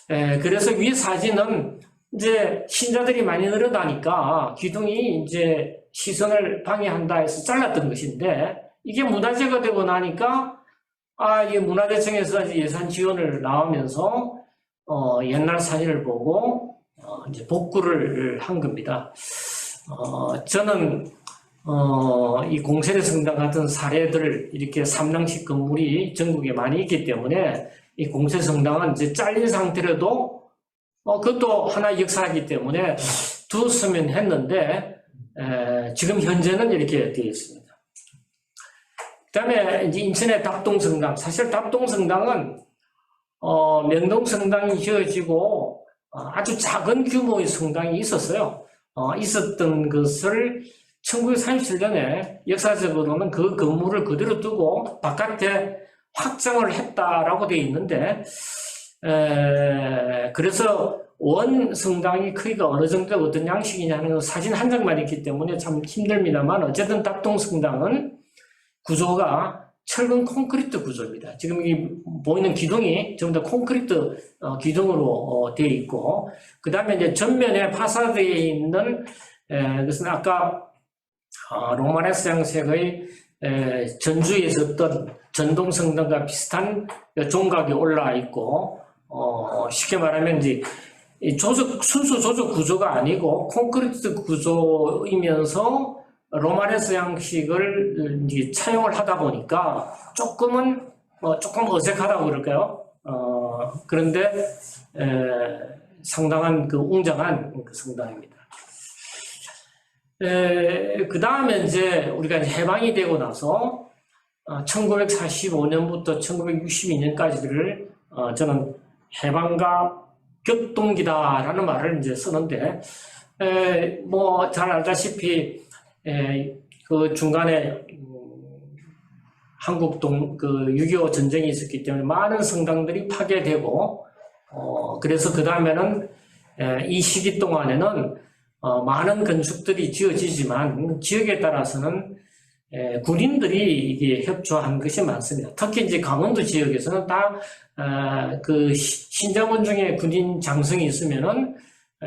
그래서 위 사진은 이제 신자들이 많이 늘어나니까 기둥이 이제 시선을 방해한다 해서 잘랐던 것인데, 이게 문화재가 되고 나니까 이게 문화재청에서 이제 예산 지원을 나오면서 옛날 사진을 보고 이제 복구를 한 겁니다. 저는 이 공세례 성당 같은 사례들, 이렇게 삼랑식 건물이 전국에 많이 있기 때문에 이 공세 성당은 이제 잘린 상태로도 그것도 하나의 역사이기 때문에 두었으면 했는데, 지금 현재는 이렇게 되어 있습니다. 그 다음에 이제 인천의 답동성당. 사실 답동성당은 명동성당이 지어지고 아주 작은 규모의 성당이 있었어요. 있었던 것을 1937년에 역사적으로는 그 건물을 그대로 두고 바깥에 확장을 했다라고 되어 있는데, 그래서 원 성당의 크기가 어느 정도 어떤 양식이냐는 건 사진 한 장만 있기 때문에 참 힘듭니다만, 어쨌든 답동성당은 구조가 철근 콘크리트 구조입니다. 지금 이 보이는 기둥이 전부 다 콘크리트 기둥으로 되어 있고, 그 다음에 이제 전면에 파사드에 있는 그것은 아까 로마네스 양식의 전주에 있었던 전동성당과 비슷한 종각이 올라와 있고, 쉽게 말하면 이제 순수 조적 구조가 아니고 콘크리트 구조이면서 로마네스 양식을 이제 차용을 하다 보니까 조금 어색하다고 그럴까요? 그런데 상당한 그 웅장한 그 성당입니다. 그 다음에 이제 우리가 해방이 되고 나서 1945년부터 1962년까지를 저는 해방과 격동기다라는 말을 이제 쓰는데, 뭐 잘 알다시피 그 중간에 한국 그 6.25 전쟁이 있었기 때문에 많은 성당들이 파괴되고, 그래서 그 다음에는 이 시기 동안에는 많은 건축들이 지어지지만 지역에 따라서는 군인들이 이게 협조한 것이 많습니다. 특히 이제 강원도 지역에서는 다 그 신자분 중에 군인 장성이 있으면은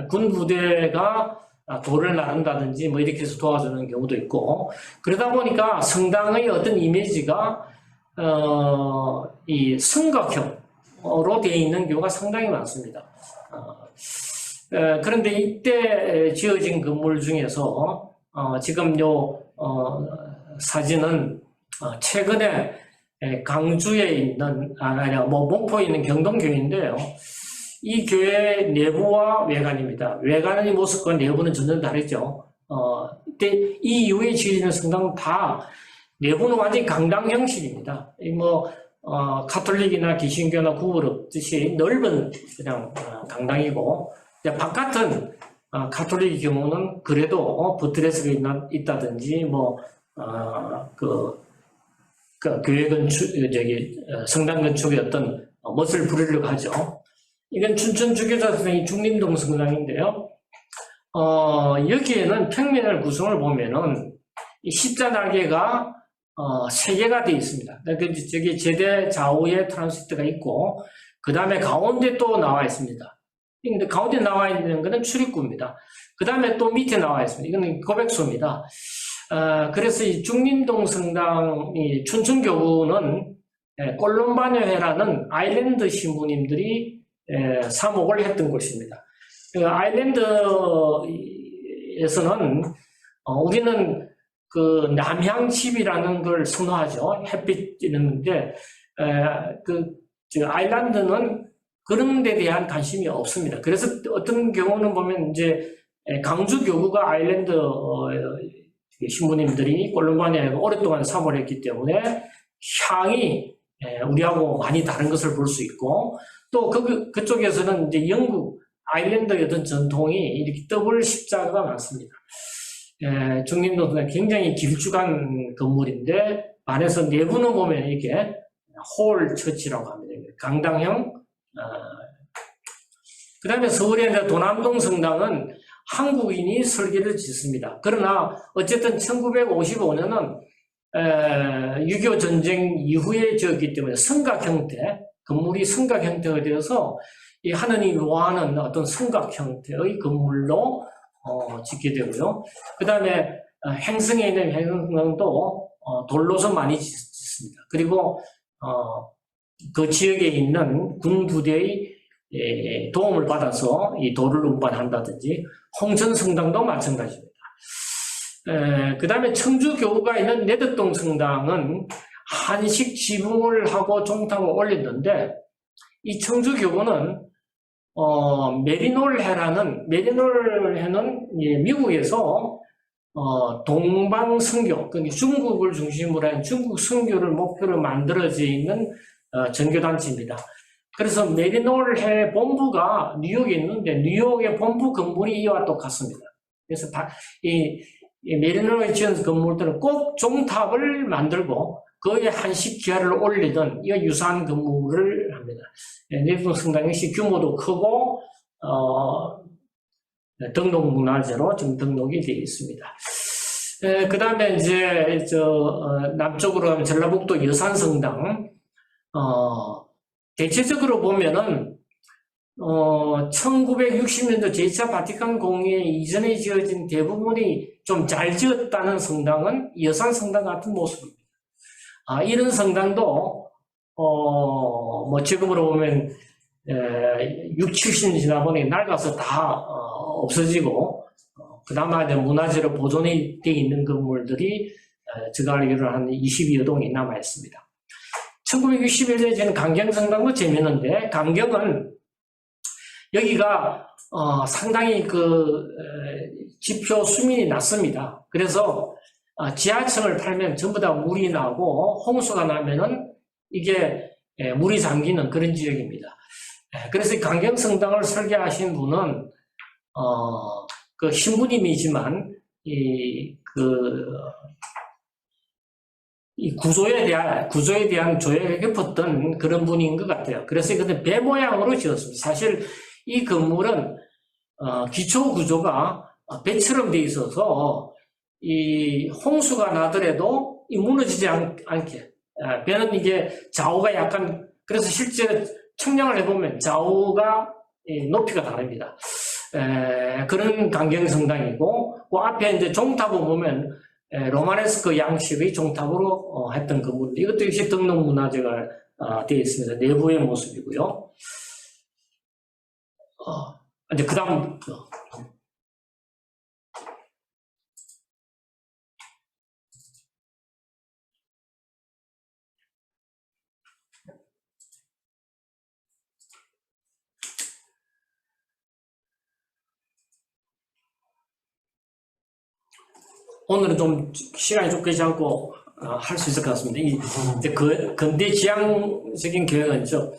군 부대가 돌을 나른다든지 뭐 이렇게 해서 도와주는 경우도 있고, 그러다 보니까 성당의 어떤 이미지가 이 성곽형으로 되어 있는 경우가 상당히 많습니다. 그런데 이때 지어진 건물 중에서 지금 요 사진은 최근에 강주에 있는 목포에 있는 경동교회인데요. 이 교회 내부와 외관입니다. 외관의 모습과 내부는 전혀 다르죠. 이때 이 이후에 지어지는 성당은 다 내부는 완전히 강당 형식입니다. 가톨릭이나 기신교나 구분 없듯이 넓은 그냥 강당이고, 바깥은 가톨릭의 경우는 그래도 버트레스가 있다든지 교회 건축, 성당 건축의 어떤 멋을 부리려고 하죠. 이건 춘천 주교자 선생의 중림동 성당인데요. 여기에는 평면을 구성을 보면은 이 십자 날개가 3개가 되어 있습니다. 저기 제대 좌우에 트란시트가 있고, 그 다음에 가운데 또 나와 있습니다. 근데 가운데 나와 있는 것은 출입구입니다. 그 다음에 또 밑에 나와 있습니다. 이거는 고백소입니다. 그래서 이 중림동 성당, 이 춘천교구는 꼴롬바녀회라는 아일랜드 신부님들이 사목을 했던 곳입니다. 아일랜드에서는 우리는 그 남향집이라는 걸 선호하죠. 햇빛 있는데 아일랜드는 그런 데 대한 관심이 없습니다. 그래서 어떤 경우는 보면 이제 강주 교구가 아일랜드 신부님들이 꼴롬바냐에 오랫동안 사모를 했기 때문에 향이 우리하고 많이 다른 것을 볼 수 있고, 또 그쪽에서는 이제 영국 아일랜드의 어떤 전통이 이렇게 더블 십자가가 많습니다. 중림동은 굉장히 길쭉한 건물인데 안에서 내부는 보면 이게 홀 처치라고 합니다. 강당형. 그 다음에 서울의 도남동 성당은 한국인이 설계를 짓습니다. 그러나 어쨌든 1955년은 6.25 전쟁 이후에 지었기 때문에 성각 형태, 건물이 성각 형태가 되어서 이 하느님이 좋아하는 어떤 성각 형태의 건물로 짓게 되고요. 그 다음에 행성에 있는 행성도 돌로서 많이 짓습니다. 그리고 그 지역에 있는 군 부대의 도움을 받아서 이 돌을 운반한다든지 홍천 성당도 마찬가지입니다. 그 다음에 청주교구가 있는 내덕동 성당은 한식 지붕을 하고 종탑을 올렸는데 이 청주교구는 메리놀해는 미국에서 동방선교, 그러니까 중국을 중심으로 한 중국 선교를 목표로 만들어져 있는 전교단체입니다. 그래서 메리놀해 본부가 뉴욕에 있는데 뉴욕의 본부 건물이 이와 똑같습니다. 그래서 이 메리놀에 지은 건물들은 꼭 종탑을 만들고 거기에 한식 기하를 올리던 이 유사한 건물을 합니다. 내덕동 성당 역시 규모도 크고 등록문화재로 지금 등록이 되어 있습니다. 그 다음에 이제 남쪽으로 가면 전라북도 여산성당, 대체적으로 보면은 1960년도 제2차 바티칸 공의회 이전에 지어진 대부분이 좀 잘 지었다는 성당은 여산성당 같은 모습입니다. 이런 성당도 뭐 지금으로 보면 60, 70년 지나 보니 낡아서 다 없어지고 그나마 이제 문화재로 보존이 되어 있는 건물들이 제가 알기로는 한 22여 동이 남아 있습니다. 1961년에 지은 강경성당도 재밌는데 강경은 여기가 상당히 지표 수민이 낮습니다. 그래서 지하층을 팔면 전부 다 물이 나고 홍수가 나면은 이게 물이 잠기는 그런 지역입니다. 그래서 강경성당을 설계하신 분은 그 신부님이지만 이 구조에 대한 조예가 깊었던 그런 분인 것 같아요. 그래서 이것은 배 모양으로 지었습니다. 사실 이 건물은 기초 구조가 배처럼 되어 있어서 이 홍수가 나더라도 무너지지 않게 배는 이게 좌우가 약간 그래서 실제 측량을 해보면 좌우가 높이가 다릅니다. 그런 강경성당이고 그 앞에 이제 종탑을 보면 로마네스크 양식의 종탑으로 했던 건물인데 이것도 역시 등록문화재가 되어 있습니다. 내부의 모습이고요. 이제 그 다음 오늘은 좀 시간이 좁지 않고 할 수 있을 것 같습니다. 이제 근대 지향적인 계획은죠.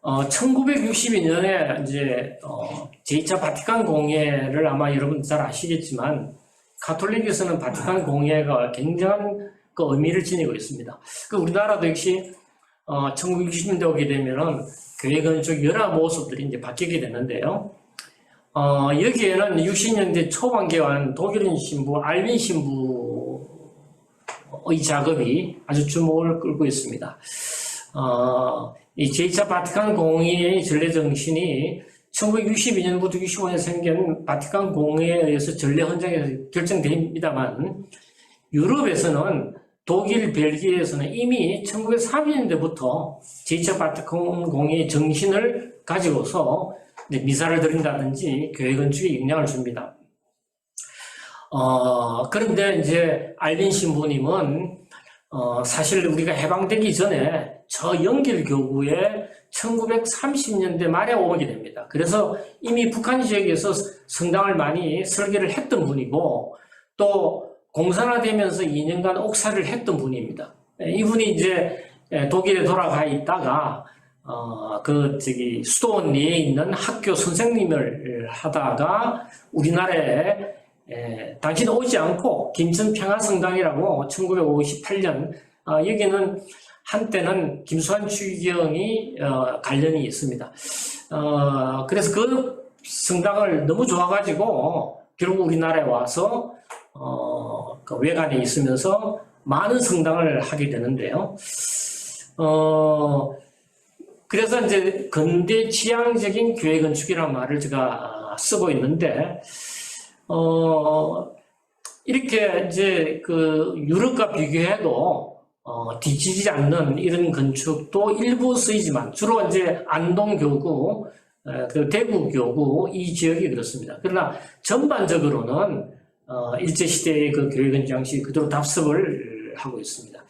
1962년에 이제 제2차 바티칸 공예를 아마 여러분 잘 아시겠지만 가톨릭에서는 바티칸 공예가 굉장한 그 의미를 지니고 있습니다. 우리나라도 역시 1960년대 오게 되면은 교회 건축 여러 모습들이 이제 바뀌게 되는데요. 여기에는 60년대 초반기와는 독일인 신부 알빈 신부의 작업이 아주 주목을 끌고 있습니다. 이 제2차 바티칸 공의의 전례 정신이 1962년부터 65년 생긴 바티칸 공의에 의해서 전례 헌장에서 결정됩니다만 유럽에서는 독일, 벨기에에서는 이미 1930년대부터 제2차 바티칸 공의의 정신을 가지고서 미사를 드린다든지 교회 건축에 영향을 줍니다. 그런데 이제 알빈 신부님은 사실 우리가 해방되기 전에 저 영길교구에 1930년대 말에 오게 됩니다. 그래서 이미 북한 지역에서 성당을 많이 설계를 했던 분이고 또 공산화되면서 2년간 옥살이를 했던 분입니다. 이분이 이제 독일에 돌아가 있다가 수도원 내에 있는 학교 선생님을 하다가 우리나라에 당시는 오지 않고 김천평화성당이라고 1958년 여기는 한때는 김수환 추기경이 관련이 있습니다. 그래서 그 성당을 너무 좋아가지고 결국 우리나라에 와서 그 외관에 있으면서 많은 성당을 하게 되는데요. 그래서 이제 근대 지향적인 교회 건축이라는 말을 제가 쓰고 있는데, 이렇게 이제 그 유럽과 비교해도 뒤지지 않는 이런 건축도 일부 쓰이지만 주로 이제 안동교구, 그 대구교구 이 지역이 그렇습니다. 그러나 전반적으로는 일제시대의 그 교회 건축 양식이 그대로 답습을 하고 있습니다.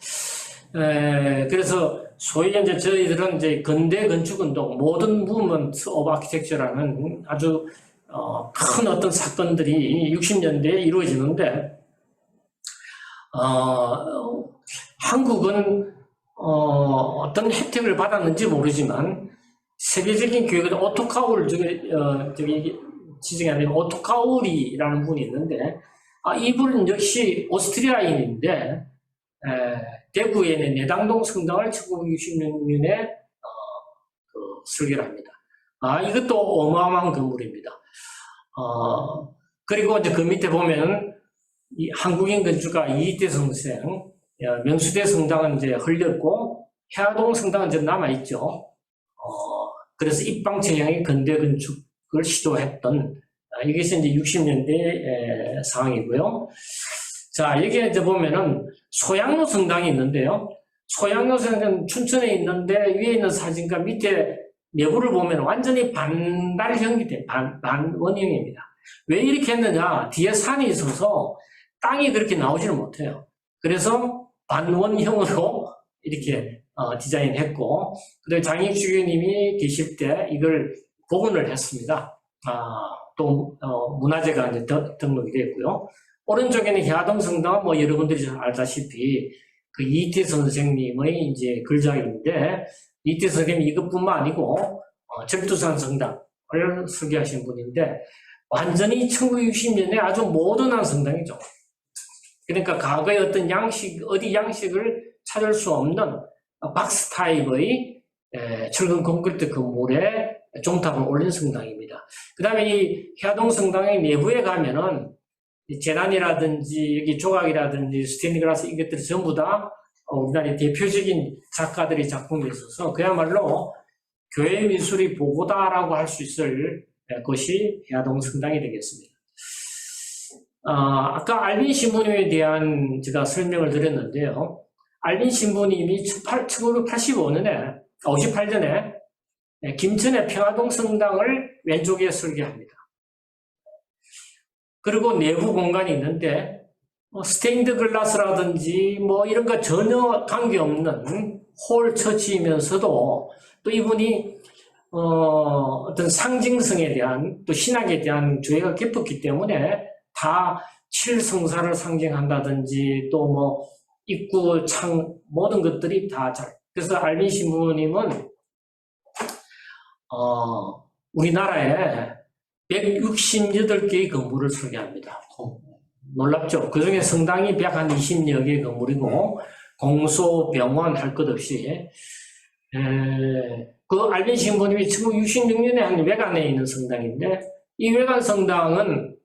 그래서 소위 이제 저희들은 이제 근대 건축운동, 모던 무브먼트 오브 아키텍처라는 아주 큰 어떤 사건들이 60년대에 이루어지는데, 한국은 어떤 혜택을 받았는지 모르지만 세계적인 교육은 오토카울 저기 지정이 아니라 오토카울이라는 분이 있는데, 이분은 역시 오스트리아인인데 대구에 있는 내당동 성당을 1966년에 설계를 합니다. 이것도 어마어마한 건물입니다. 그리고 이제 그 밑에 보면 이 한국인 건축가 이희태 선생, 명수대 성당은 이제 흘렸고 해화동 성당은 이제 남아있죠. 그래서 입방체형의 근대 건축을 시도했던, 이것이 이제 60년대 상황이고요. 자, 여기에 이제 보면은 소양로 성당이 있는데요. 소양로 성당은 춘천에 있는데 위에 있는 사진과 밑에 내부를 보면 완전히 반달형이 돼, 반원형입니다. 왜 이렇게 했느냐? 뒤에 산이 있어서 땅이 그렇게 나오지를 못해요. 그래서 반원형으로 이렇게 디자인했고, 그다음에 장익주 교수님이 계실 때 이걸 복원을 했습니다. 또 문화재가 이제 등록이 됐고요. 오른쪽에는 해화동 성당은 뭐 여러분들이 잘 알다시피 그 이태 선생님의 이제 글작인데, 이태 선생님이 이것뿐만 아니고 적두산 성당을 설계하신 분인데 완전히 1960년에 아주 모던한 성당이죠. 그러니까 과거의 어떤 양식, 어디 양식을 찾을 수 없는 박스 타입의 철근 콘크리트 건물에 종탑을 올린 성당입니다. 그 다음에 이 해화동 성당의 내부에 가면은 재단이라든지 여기 조각이라든지 스테인드글라스 이것들이 전부 다 우리나라의 대표적인 작가들의 작품이 있어서 그야말로 교회 미술이 보고다라고 할 수 있을 것이 해화동 성당이 되겠습니다. 아까 알빈 신부님에 대한 제가 설명을 드렸는데요. 알빈 신부님이 1985년에, 58년에 김천의 평화동 성당을 왼쪽에 설계합니다. 그리고 내부 공간이 있는데 스테인드 글라스라든지 뭐 이런 거 전혀 관계없는 홀 처치이면서도 또 이분이 어떤 상징성에 대한 또 신학에 대한 조예가 깊었기 때문에 다 칠성사를 상징한다든지 또 뭐 입구 창 모든 것들이 다 잘. 그래서 알빈 신부님은 우리나라에 168개의 건물을 설계합니다. 놀랍죠? 그 중에 성당이 120여 개의 건물이고, 공소, 병원 할 것 없이, 그 알빈 신부님이 1966년에 한 외관에 있는 성당인데, 이 외관 성당은,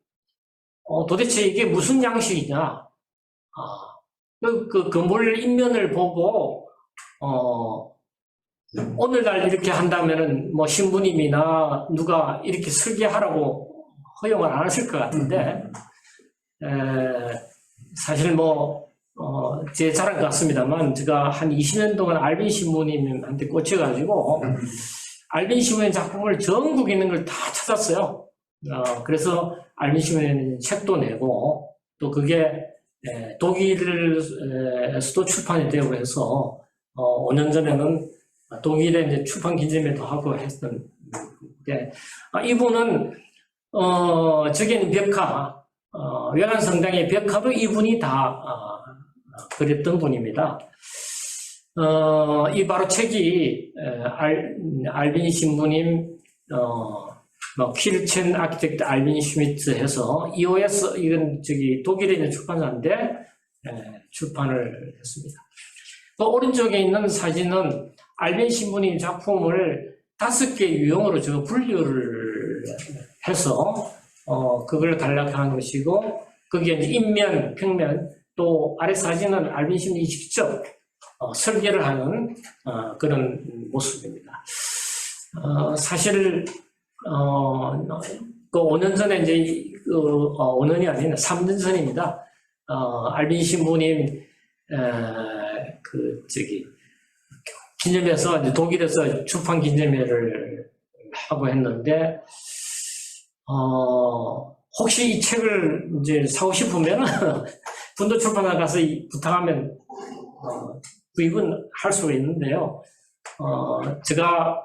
도대체 이게 무슨 양식이냐? 그 건물 인면을 보고, 오늘날 이렇게 한다면은 뭐 신부님이나 누가 이렇게 설계하라고 허용을 안 하실 것 같은데, 사실 뭐, 제 자랑 같습니다만, 제가 한 20년 동안 알빈 신부님한테 꽂혀가지고, 알빈 신부님 작품을 전국에 있는 걸 다 찾았어요. 그래서 알빈 신부님 책도 내고, 또 그게 독일에서도 출판이 되고 해서, 5년 전에는 독일에 이제 출판 기념회도 하고 했던, 이분은, 저기는 벽화, 외관 성당의 벽화도 이분이 다 그렸던 분입니다. 이 바로 책이 알빈 신부님, 퀼첸 아키텍트 알빈 슈미트 해서 EOS 이건 저기 독일에 있는 출판사인데 출판을 했습니다. 그 오른쪽에 있는 사진은 알빈 신부님 작품을 5개 유형으로 제가 분류를 해서 그걸 간략화한 것이고 거기에 이제 인면, 평면 또 아래 사진은 알빈 신분이 직접 설계를 하는 그런 모습입니다. 사실 그 5년 전에 이제 5년이 아니라 3년 전입니다. 알빈 신부님 기념회에서 이제 독일에서 출판 기념회를 하고 했는데 혹시 이 책을 이제 사고 싶으면 분도 출판사 가서 부탁하면 구입은 할 수가 있는데요. 제가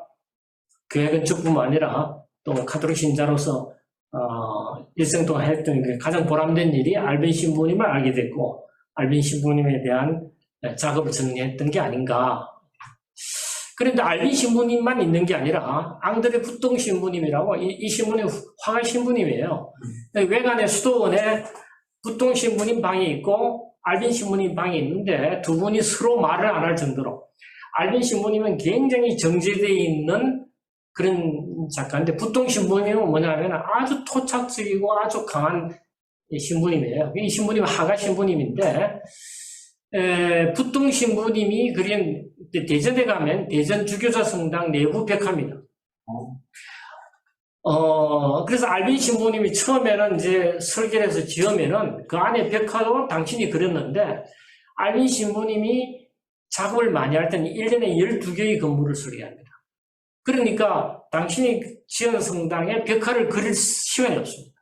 교회 건축뿐만 아니라 또 카톨릭 신자로서 일생 동안 했던 그 가장 보람된 일이 알빈 신부님을 알게 됐고 알빈 신부님에 대한 작업을 정리했던 게 아닌가. 그런데 알빈 신부님만 있는 게 아니라 앙드레 부통 신부님이라고 이 신부님 화가 신부님이에요. 외관의 수도원에 부통 신부님 방이 있고 알빈 신부님 방이 있는데 두 분이 서로 말을 안 할 정도로 알빈 신부님은 굉장히 정제되어 있는 그런 작가인데 부통 신부님은 뭐냐면 아주 토착적이고 아주 강한 신부님이에요. 이 신부님은 하가 신부님인데 부통 신부님이 그린 대전에 가면 대전 주교자 성당 내부 벽화입니다. 그래서 알빈 신부님이 처음에는 이제 설계를 해서 지으면은 그 안에 벽화도 당신이 그렸는데 알빈 신부님이 작업을 많이 할 때는 1년에 12개의 건물을 설계합니다. 그러니까 당신이 지은 성당에 벽화를 그릴 시간이 없습니다.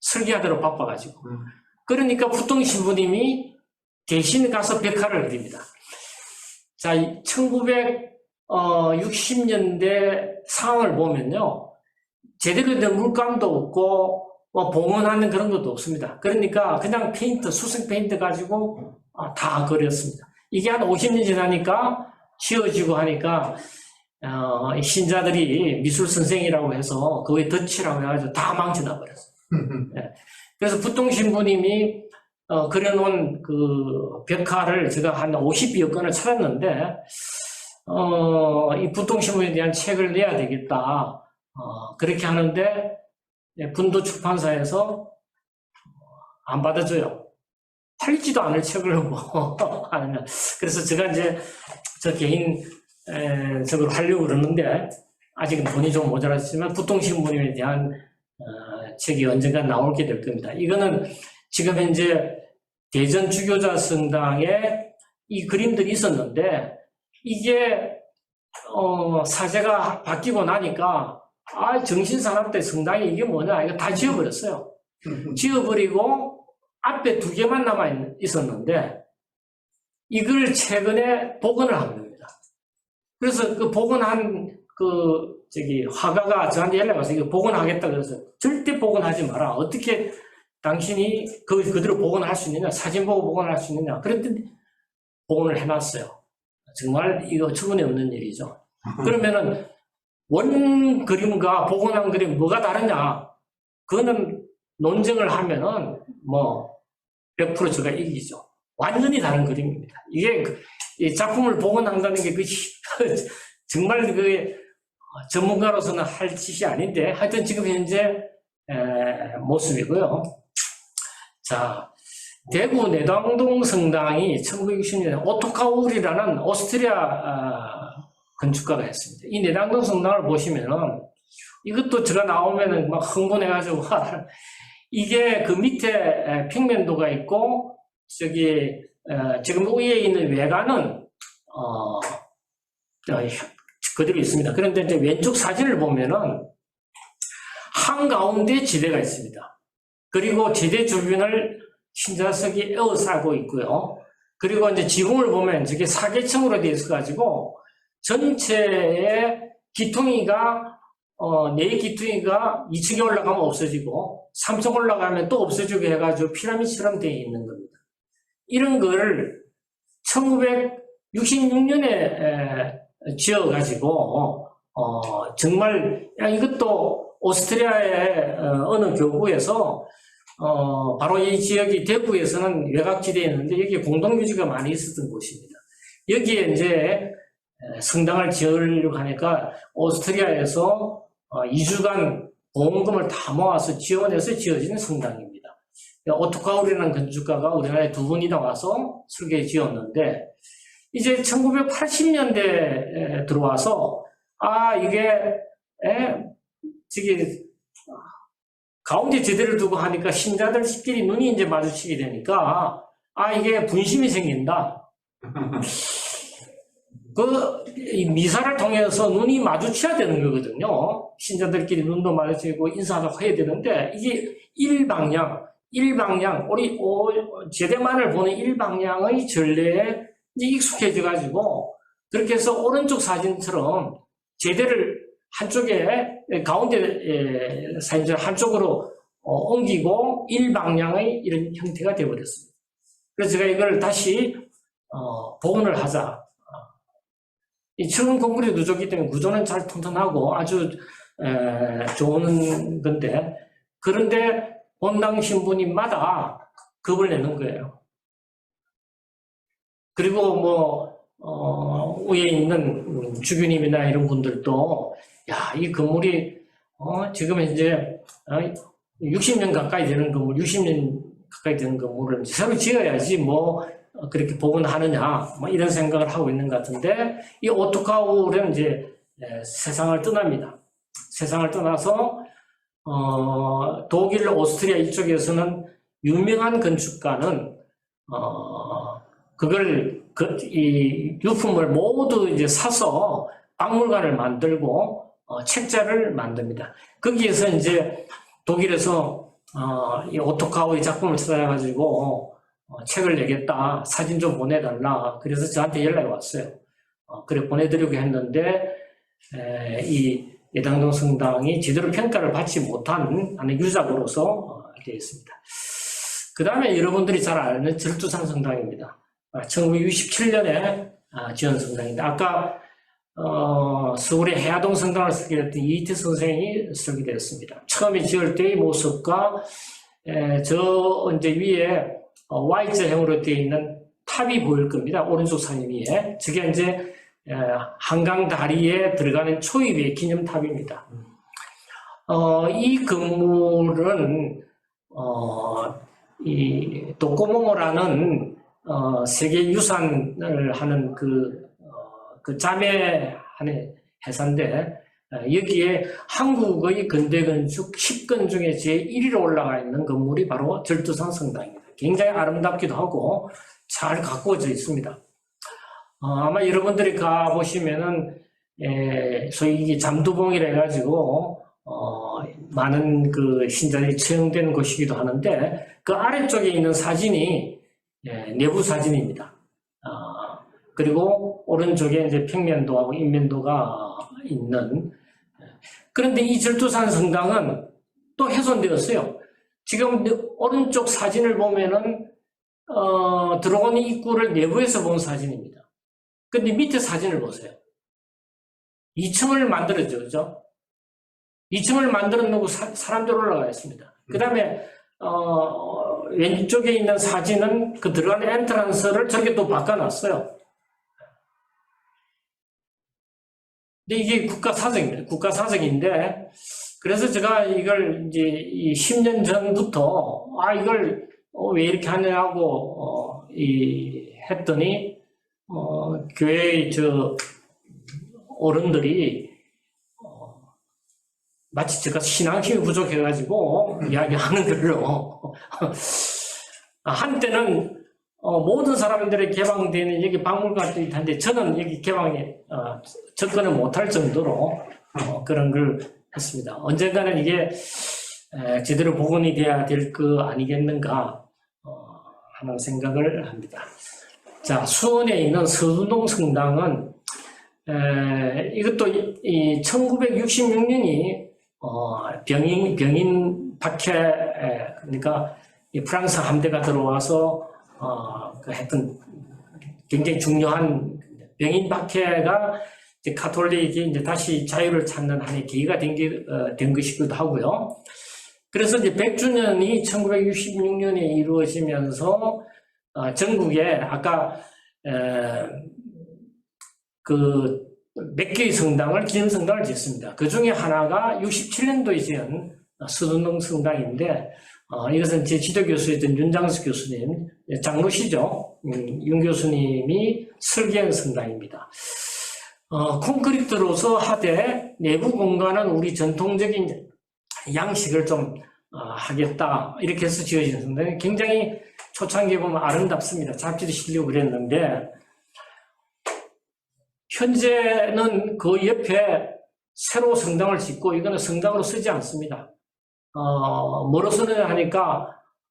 설계하도록 바빠가지고. 그러니까 부통 신부님이 대신 가서 벽화를 그립니다. 자, 1960년대 상황을 보면요. 제대로 된 물감도 없고, 봉헌하는 그런 것도 없습니다. 그러니까 그냥 페인트, 수성 페인트 가지고 다 그렸습니다. 이게 한 50년 지나니까 지워지고 하니까, 신자들이 미술 선생이라고 해서 그거에 덧칠하고 해가지고 다 망쳐놔 버렸어요. 네. 그래서 부통 신부님이 그려놓은 그 벽화를 제가 한 50여 건을 찾았는데, 이 부통 신부에 대한 책을 내야 되겠다. 그렇게 하는데, 분도 출판사에서 안 받아줘요. 팔리지도 않을 책을 뭐 하느냐. 그래서 제가 이제 저 개인적으로 하려고 그러는데, 아직은 돈이 좀 모자랐지만, 부통 신부님에 대한 책이 언젠가 나오게 될 겁니다. 이거는 지금 현재 대전 주교자 성당에 이 그림들이 있었는데 이게 사제가 바뀌고 나니까 정신사납대 성당이 이게 뭐냐 이거 다 지워버렸어요. 지워버리고 앞에 2개만 남아 있었는데 이걸 최근에 복원을 한 겁니다. 그래서 그 복원한 화가가 저한테 연락 와서 이거 복원하겠다 그래서 절대 복원하지 마라. 어떻게 당신이 그대로 복원할 수 있느냐? 사진 보고 복원할 수 있느냐? 그랬더니 복원을 해놨어요. 정말 이거 처분이 없는 일이죠. 그러면은 원 그림과 복원한 그림 뭐가 다르냐? 그거는 논쟁을 하면은 100% 제가 이기죠. 완전히 다른 그림입니다. 이게 이 작품을 복원한다는 게 정말 그게 전문가로서는 할 짓이 아닌데 하여튼 지금 현재 모습이고요. 자, 대구 내당동 성당이 1960년에 오토카울이라는 오스트리아 건축가가 했습니다. 이 내당동 성당을 보시면은 이것도 제가 나오면은 막 흥분해가지고 이게 그 밑에 평면도가 있고 지금 위에 있는 외관은 그대로 있습니다. 그런데 이제 왼쪽 사진을 보면은 한가운데 지대가 있습니다. 그리고 지대 주변을 신자석이 에워싸고 있고요. 그리고 이제 지붕을 보면 저게 사계층으로 되어 있어가지고 전체의 기퉁이가 4기퉁이가 2층에 올라가면 없어지고 3층 올라가면 또 없어지고 해가지고 피라미드처럼 되어 있는 겁니다. 이런 걸 1966년에 지어가지고 정말 이것도 오스트리아의 어느 교구에서 바로 이 지역이 대구에서는 외곽지대였는데 여기에 공동묘지가 많이 있었던 곳입니다. 여기에 이제 성당을 지으려고 하니까 오스트리아에서 2주간 보험금을 다 모아서 지원해서 지어진 성당입니다. 오토카울이라는 건축가가 우리나라에 두 번이나 와서 설계해 지었는데 이제 1980년대에 들어와서 이게 저기 가운데 제대로 두고 하니까 신자들끼리 눈이 이제 마주치게 되니까 이게 분심이 생긴다. 이 미사를 통해서 눈이 마주쳐야 되는 거거든요. 신자들끼리 눈도 마주치고 인사도 해야 되는데 이게 일방향 우리 제대만을 보는 일방향의 전례에 이제 익숙해져 가지고 그렇게 해서 오른쪽 사진처럼 제대를 한쪽에 가운데 사진처럼 한쪽으로 옮기고 일방향의 이런 형태가 되어버렸습니다. 그래서 제가 이걸 다시 복원을 하자. 이 철근 콘크리트 구조기 때문에 구조는 잘 튼튼하고 아주 좋은 건데 그런데 본당 신부님마다 겁을 내는 거예요. 그리고 위에 있는 주교님이나 이런 분들도 이 건물이 지금 현재 60년 가까이 되는 건물, 60년 가까이 되는 건물을 새로 지어야지 그렇게 복원하느냐 이런 생각을 하고 있는 것 같은데 이 오토카울은 이제 세상을 떠납니다. 세상을 떠나서 독일, 오스트리아 이쪽에서는 유명한 건축가는 이 유품을 모두 이제 사서 박물관을 만들고 책자를 만듭니다. 거기에서 이제 독일에서 이 오토카울의 작품을 찾아가지고 책을 내겠다, 사진 좀 보내달라. 그래서 저한테 연락이 왔어요. 그래 보내드리고 했는데 이 예당동 성당이 제대로 평가를 받지 못한 유작으로서 되어 있습니다. 그 다음에 여러분들이 잘 아는 절두산 성당입니다. 1967년에 지은 성당인데 아까 서울의 해화동 성당을 설계했던 이희태 선생이 설계되었습니다. 처음에 지을 때의 모습과 저 이제 위에 Y자형으로 되어 있는 탑이 보일 겁니다. 오른쪽 사진 위에. 저게 이제 한강 다리에 들어가는 초입의 기념탑입니다. 이 건물은 이 도코모모라는 세계 유산을 하는 그 자매하는 회사인데 여기에 한국의 근대 건축 10건 중에 제1위로 올라가 있는 건물이 바로 절두산 성당입니다. 굉장히 아름답기도 하고 잘 가꾸어져 있습니다. 아마 여러분들이 가보시면은 소위 이게 잠두봉이라 해가지고 많은 그 신자들이 처형된 곳이기도 하는데 그 아래쪽에 있는 사진이 내부 사진입니다. 그리고 오른쪽에 이제 평면도하고 인면도가 있는. 그런데 이 절두산 성당은 또 훼손되었어요. 지금 오른쪽 사진을 보면은 들어오는 입구를 내부에서 본 사진입니다. 근데 밑에 사진을 보세요. 2층을 만들었죠, 그죠? 2층을 만들어 놓고 사람들 올라가 있습니다. 그 다음에 왼쪽에 있는 사진은 그 들어가는 엔트런스를 저렇게 또 바꿔놨어요. 근데 이게 국가사적입니다. 국가사적인데, 그래서 제가 이걸 이제 10년 전부터, 이걸 왜 이렇게 하냐고, 했더니, 교회의 어른들이, 마치 제가 신앙심이 부족해가지고 이야기하는 걸로, 한때는 모든 사람들의 개방되는 여기 박물관도 있는데 저는 여기 개방에 접근을 못할 정도로 그런 걸 했습니다. 언젠가는 이게 제대로 복원이 돼야 될 거 아니겠는가 하는 생각을 합니다. 자, 수원에 있는 서둔동 성당은 이것도 1966년이 병인 박해 그러니까 프랑스 함대가 들어와서 했던 굉장히 중요한 병인 박해가 이제 가톨릭이 이제 다시 자유를 찾는 하나의 계기가 된 것이기도 하고요. 그래서 이제 100주년이 1966년에 이루어지면서 전국에 아까 그 몇 개의 성당을, 기념성당을 짓습니다. 그 중에 하나가 67년도에 지은 서둔동 성당인데, 이것은 제 지도교수였던 윤장수 교수님, 장로시죠. 윤 교수님이 설계한 성당입니다. 콘크리트로서 하되 내부 공간은 우리 전통적인 양식을 좀 하겠다. 이렇게 해서 지어진 성당이 굉장히 초창기에 보면 아름답습니다. 잡지도 실리고 그랬는데, 현재는 그 옆에 새로 성당을 짓고 이거는 성당으로 쓰지 않습니다. 뭐로 쓰느냐 하니까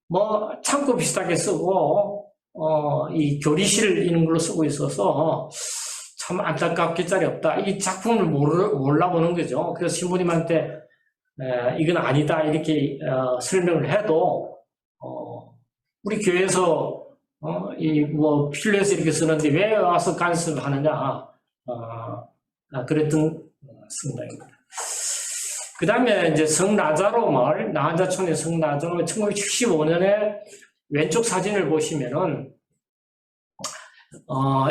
뭐 창고 비슷하게 쓰고 이 교리실 이런 걸로 쓰고 있어서 참 안타깝게 짤이 없다. 이 작품을 몰라보는 거죠. 그래서 신부님한테 이건 아니다 이렇게 설명을 해도 우리 교회에서 이 뭐 필요해서 이렇게 쓰는데 왜 와서 간섭을 하느냐 그랬던 성당입니다. 그 다음에 이제 성나자로 마을, 나한자촌의 성나자로 1975년에 왼쪽 사진을 보시면은,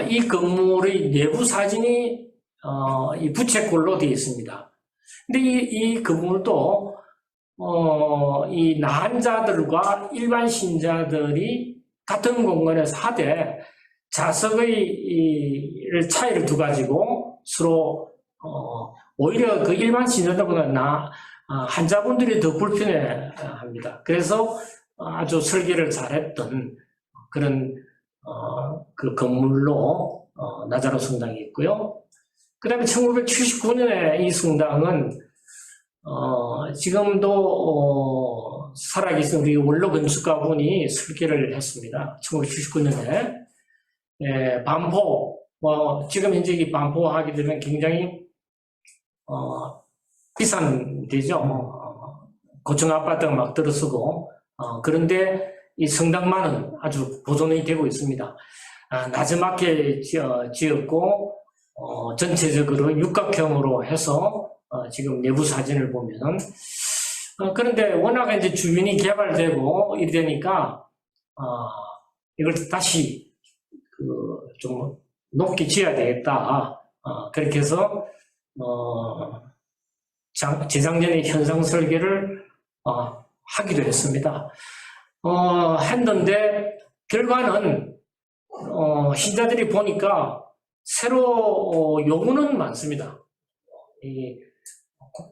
이 건물의 내부 사진이, 이 부채꼴로 되어 있습니다. 근데 이 건물도, 이 나한자들과 일반 신자들이 같은 공간에서 하되 자석의 차이를 두가지고 서로, 오히려 그 일반 신자들보다 한자분들이 더 불편해 합니다. 그래서 아주 설계를 잘했던 그런, 그 건물로, 나자로 성당이 있고요. 그 다음에 1979년에 이 성당은, 지금도, 살아계신 우리 원로 건축가분이 설계를 했습니다. 1979년에. 반포, 지금 현재 이 반포 하게 되면 굉장히 비싼 데죠. 고층 아파트가 막 들어서고, 그런데 이 성당만은 아주 보존이 되고 있습니다. 나지막하게 지었고, 전체적으로 육각형으로 해서, 지금 내부 사진을 보면은, 그런데 워낙 이제 주변이 개발되고 이러니까, 이걸 다시, 좀 높게 지어야 되겠다. 그렇게 해서, 재작년에 현상 설계를 하기도 했습니다. 했는데 결과는 신자들이 보니까 새로 요구는 많습니다. 이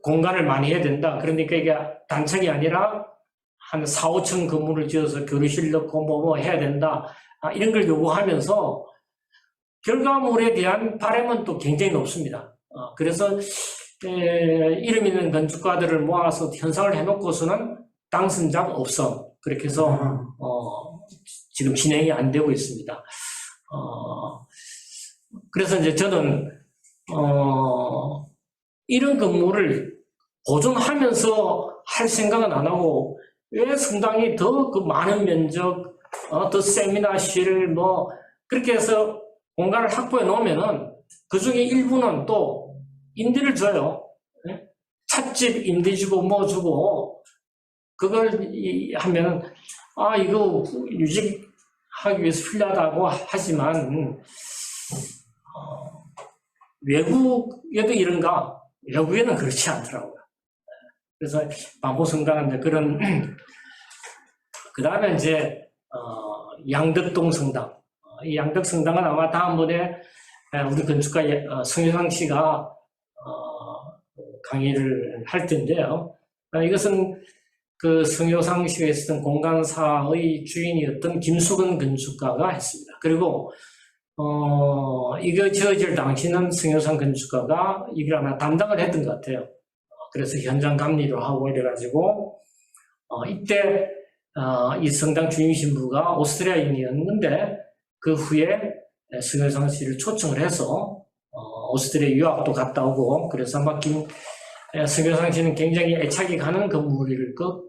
공간을 많이 해야 된다. 그러니까 이게 단층이 아니라 한 4, 5층 건물을 지어서 교류실 넣고 뭐 해야 된다. 이런 걸 요구하면서 결과물에 대한 바람은 또 굉장히 높습니다. 그래서 이름 있는 건축가들을 모아서 현상을 해놓고서는 당선자가 없어. 그렇게 해서 지금 진행이 안 되고 있습니다. 그래서 이제 저는 이런 건물을 보존하면서 할 생각은 안 하고 왜 성당이 더 그 많은 면적, 더 세미나실 뭐 그렇게 해서 공간을 확보해 놓으면은 그 중에 일부는 또 임대를 줘요. 찻집 임대 주고 뭐 주고 그걸 하면 이거 유지하기 위해서 필요하다고 하지만 외국에도 이런가? 외국에는 그렇지 않더라고요. 그래서 반포성당은 그런 그 다음에 이제 양덕동 성당. 이 양덕성당은 아마 다음번에 우리 건축가 성효상 씨가 강의를 할 텐데요. 이것은 그 성효상 씨가 있었던 공간사의 주인이었던 김수근 건축가가 했습니다. 그리고 이거 지어질 당시는 성효상 건축가가 이걸 아마 담당을 했던 것 같아요. 그래서 현장 감리를 하고 이래가지고 이때 이 성당 주임 신부가 오스트리아인이었는데 그 후에 성효상 씨를 초청을 해서 오스트리아 유학도 갔다 오고 그래서 아마 성효상 씨는 굉장히 애착이 가는 건물일 것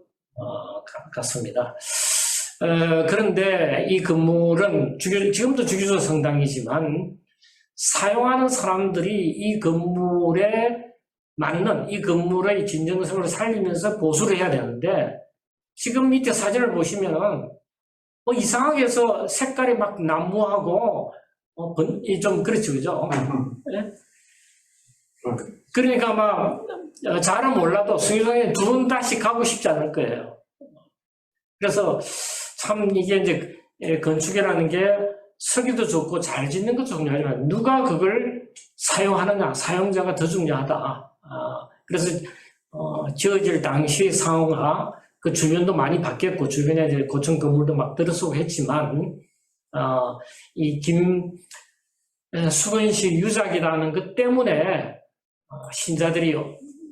같습니다. 그런데 이 건물은 지금도 주기조 성당이지만 사용하는 사람들이 이 건물에 맞는 이 건물의 진정성을 살리면서 보수를 해야 되는데 지금 밑에 사진을 보시면은 이상하게 해서 색깔이 막 나무하고 좀 그렇죠, 그죠? 네? 그러니까 아마 잘은 몰라도 성교동에 두 번 다시 가고 싶지 않을 거예요. 그래서 참 이게 이제 건축이라는 게 설계도 좋고 잘 짓는 것도 중요하지만 누가 그걸 사용하느냐, 사용자가 더 중요하다. 그래서 지어질 당시 상황과 그 주변도 많이 바뀌었고 주변에 이제 고층 건물도 막 들어서고 했지만 이 김수건식 유작이라는 것 때문에 신자들이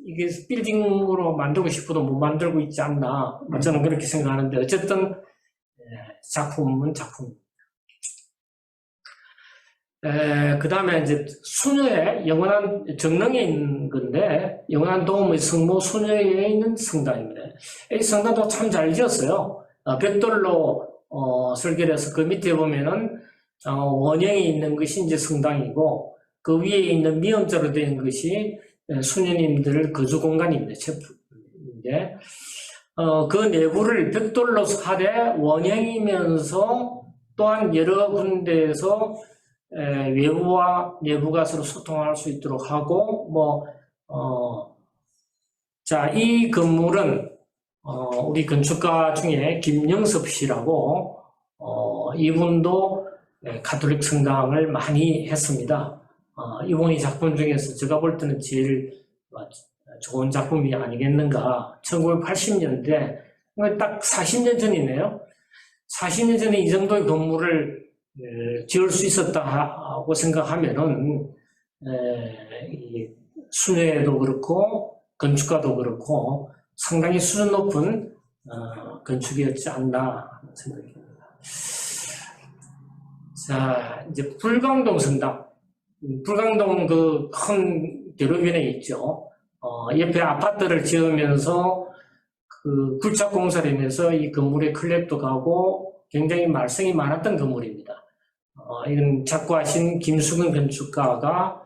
이게 빌딩으로 만들고 싶어도 못 만들고 있지 않나 저는 그렇게 생각하는데 어쨌든 작품은 작품입니다. 그 다음에 이제 수녀의 영원한 정릉에 있는 건데 영원한 도움의 성모 수녀에 있는 성당입니다. 이 성당도 참 잘 지었어요. 벽돌로 설계를 해서 그 밑에 보면은 원형이 있는 것이 이제 성당이고 그 위에 있는 미음자로 된 것이 수녀님들 거주 공간입니다. 체프인데 그 내부를 벽돌로 하되 원형이면서 또한 여러 군데에서 외부와 내부가 서로 소통할 수 있도록 하고 자, 이 건물은 우리 건축가 중에 김영섭 씨라고 이분도 가톨릭 성당을 많이 했습니다. 이분이 작품 중에서 제가 볼 때는 제일 좋은 작품이 아니겠는가. 1980년대 딱 40년 전이네요. 40년 전에 이 정도의 건물을 지을 수 있었다고 생각하면은 수녀도 그렇고 건축가도 그렇고 상당히 수준 높은 건축이었지 않나 생각합니다. 자, 이제 불광동 성당. 불광동 그 큰 대로변에 있죠. 옆에 아파트를 지으면서 그 굴착 공사로 인해서 이 건물에 클랩도 가고 굉장히 말썽이 많았던 건물입니다. 이건 작고하신 김수근 건축가가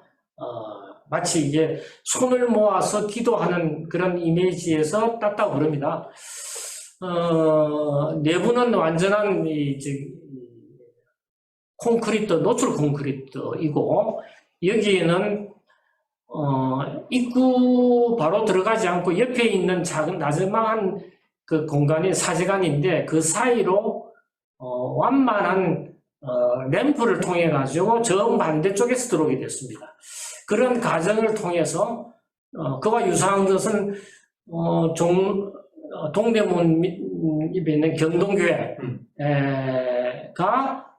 마치 이게 손을 모아서 기도하는 그런 이미지에서 땄다고 그럽니다. 내부는 완전한 콘크리트, 노출 콘크리트이고 여기에는 입구 바로 들어가지 않고 옆에 있는 작은 나지막한 그 공간이 사제관인데 그 사이로 완만한 램프를 통해 가지고 정반대쪽에서 들어오게 됐습니다. 그런 과정을 통해서 그와 유사한 것은 동대문 입에 있는 경동교회가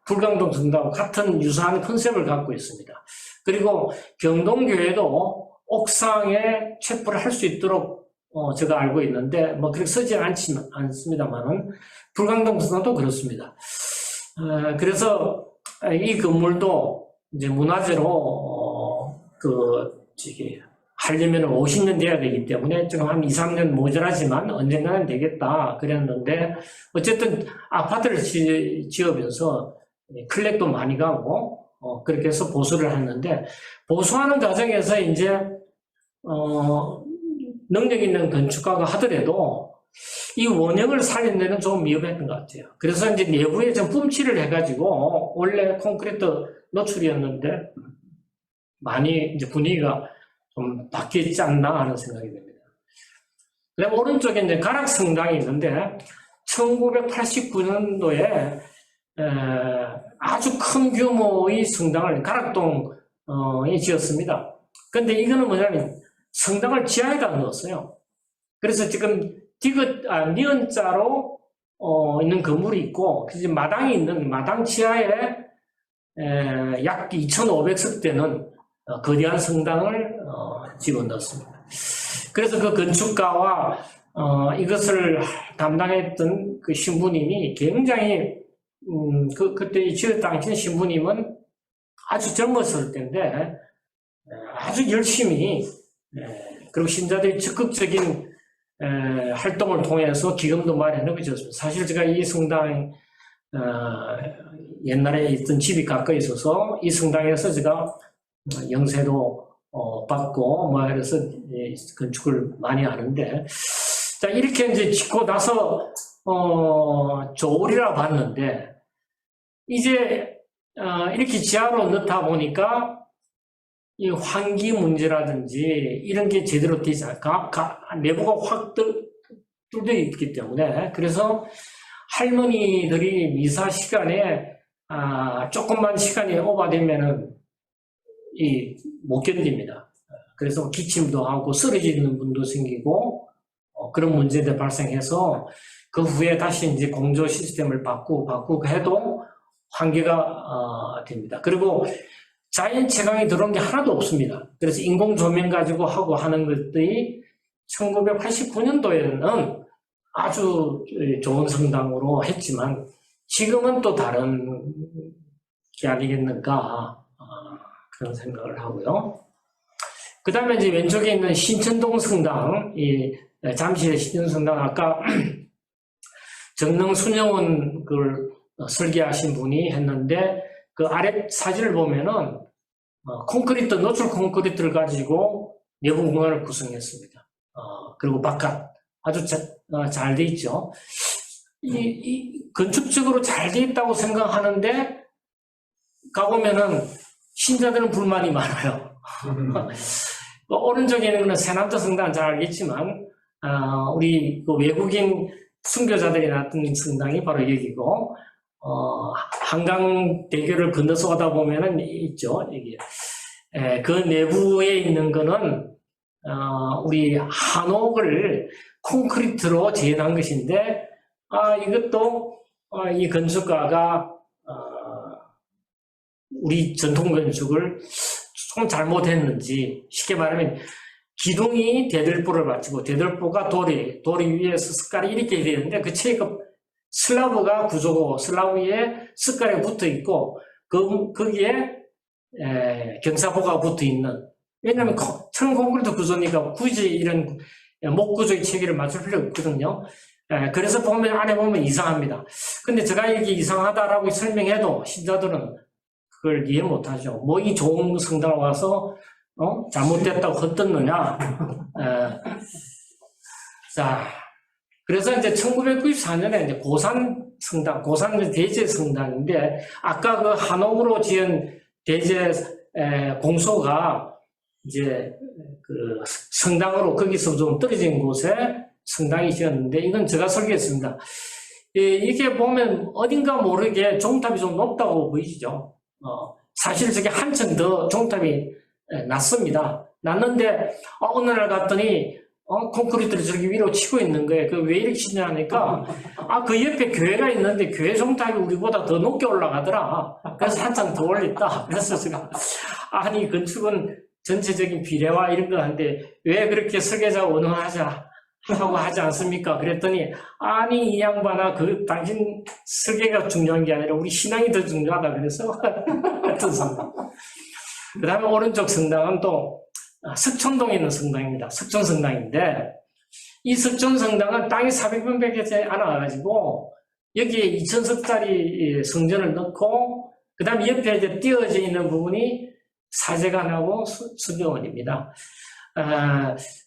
불광동 성당과 같은 유사한 컨셉을 갖고 있습니다. 그리고 경동교회도 옥상에 체포를 할 수 있도록 제가 알고 있는데 그렇게 쓰지 않습니다만은 불광동 성당도 그렇습니다. 그래서 이 건물도 이제 문화재로 하려면 50년 돼야 되기 때문에 지금 한 2, 3년 모자라지만 언젠가는 되겠다 그랬는데 어쨌든 아파트를 지으면서 클렉도 많이 가고 그렇게 해서 보수를 했는데 보수하는 과정에서 이제 능력 있는 건축가가 하더라도 이 원형을 살린 데는 좀 위험했던 것 같아요. 그래서 이제 내부에 좀 뿜칠을 해가지고 원래 콘크리트 노출이었는데 많이 이제 분위기가 좀 바뀌었지 않나 하는 생각이 듭니다. 그다음에 오른쪽에 이제 가락성당이 있는데 1989년도에 아주 큰 규모의 성당을 가락동에 지었습니다. 근데 이거는 뭐냐면 성당을 지하에다 넣었어요. 그래서 지금 니은자로 있는 건물이 있고 마당이 있는 마당 지하에 약 2,500석 되는 거대한 성당을 집어넣었습니다. 그래서 그 건축가와 이것을 담당했던 그 신부님이 굉장히 그때 지을 당시 신부님은 아주 젊었을 때인데 아주 열심히 그리고 신자들이 적극적인 활동을 통해서 기금도 마련하고 있었습니다. 사실 제가 이 성당 옛날에 있던 집이 가까이 있어서 이 성당에서 제가 영세도 받고 그래서 건축을 많이 하는데 자 이렇게 이제 짓고 나서 조울이라 봤는데 이제 이렇게 지하로 넣다 보니까 이 환기 문제라든지 이런 게 제대로 되지 않고 내부가 확 뚫려 있기 때문에 그래서 할머니들이 미사 시간에 조금만 시간이 오버되면은 못 견딥니다. 그래서 기침도 하고 쓰러지는 분도 생기고 그런 문제들 발생해서 그 후에 다시 이제 공조 시스템을 바꾸고 해도 한계가 됩니다. 그리고 자연 채광이 들어온 게 하나도 없습니다. 그래서 인공 조명 가지고 하고 하는 것들이 1989년도에는 아주 좋은 성당으로 했지만 지금은 또 다른 게 아니겠는가 그런 생각을 하고요. 그 다음에 이제 왼쪽에 있는 신천동 성당, 잠실의 신천동 성당 아까 정릉 순영원 그걸 설계하신 분이 했는데 그 아래 사진을 보면은 콘크리트, 노출 콘크리트를 가지고 내부 공간을 구성했습니다. 그리고 바깥 아주 잘 돼 있죠. 건축적으로 잘 돼 있다고 생각하는데 가보면은 신자들은 불만이 많아요. 오른쪽에 있는 세남도 성당은 잘 알겠지만 우리 그 외국인 순교자들이 나왔던 성당이 바로 여기고 한강대교를 건너서 오다 보면은 있죠. 여기. 그 내부에 있는 거는 우리 한옥을 콘크리트로 재현한 것인데 이것도 이 건축가가 우리 전통 건축을 좀 잘못했는지 쉽게 말하면 기둥이 대들보를 받치고 대들보가 도리 위에서 습갈이 이렇게 되는데 그 체급 슬라브가 구조고 슬라브에 습갈이 붙어 있고 거기에 경사보가 붙어 있는 왜냐하면 철근 콘크리트 구조니까 굳이 이런 목 구조의 체계를 맞출 필요가 없거든요. 그래서 안에 보면 이상합니다. 근데 제가 이게 이상하다라고 설명해도 신자들은 그걸 이해 못하죠. 뭐 이 좋은 성당을 와서 잘못됐다고 헛듣느냐. 자, 그래서 이제 1994년에 이제 고산 성당, 고산 대제 성당인데 아까 그 한옥으로 지은 대제 공소가 이제 그 성당으로 거기서 좀 떨어진 곳에 성당이 지었는데 이건 제가 설계했습니다. 이게 보면 어딘가 모르게 종탑이 좀 높다고 보이시죠? 사실 저게 한층 더 종탑이 낮습니다. 낮는데 어느 날 갔더니 콘크리트를 저기 위로 치고 있는 거예요. 그 왜 이렇게 치냐니까 그 옆에 교회가 있는데 교회 종탑이 우리보다 더 높게 올라가더라. 그래서 한참 더 올렸다. 그래서 제가 아니 건축은 전체적인 비례와 이런 걸 하는데 왜 그렇게 설계자 원하자 하고 하지 않습니까? 그랬더니 아니 이 양반아 그 당신 설계가 중요한 게 아니라 우리 신앙이 더 중요하다 그래서 같은 성당. 그 다음에 오른쪽 성당은 또 석촌동에 있는 성당입니다. 석촌성당인데 이 석촌성당은 땅이 400평 되지 않아가지고 여기에 2000석짜리 성전을 넣고 그 다음에 옆에 이제 띄어져 있는 부분이 사제관하고 수녀원입니다.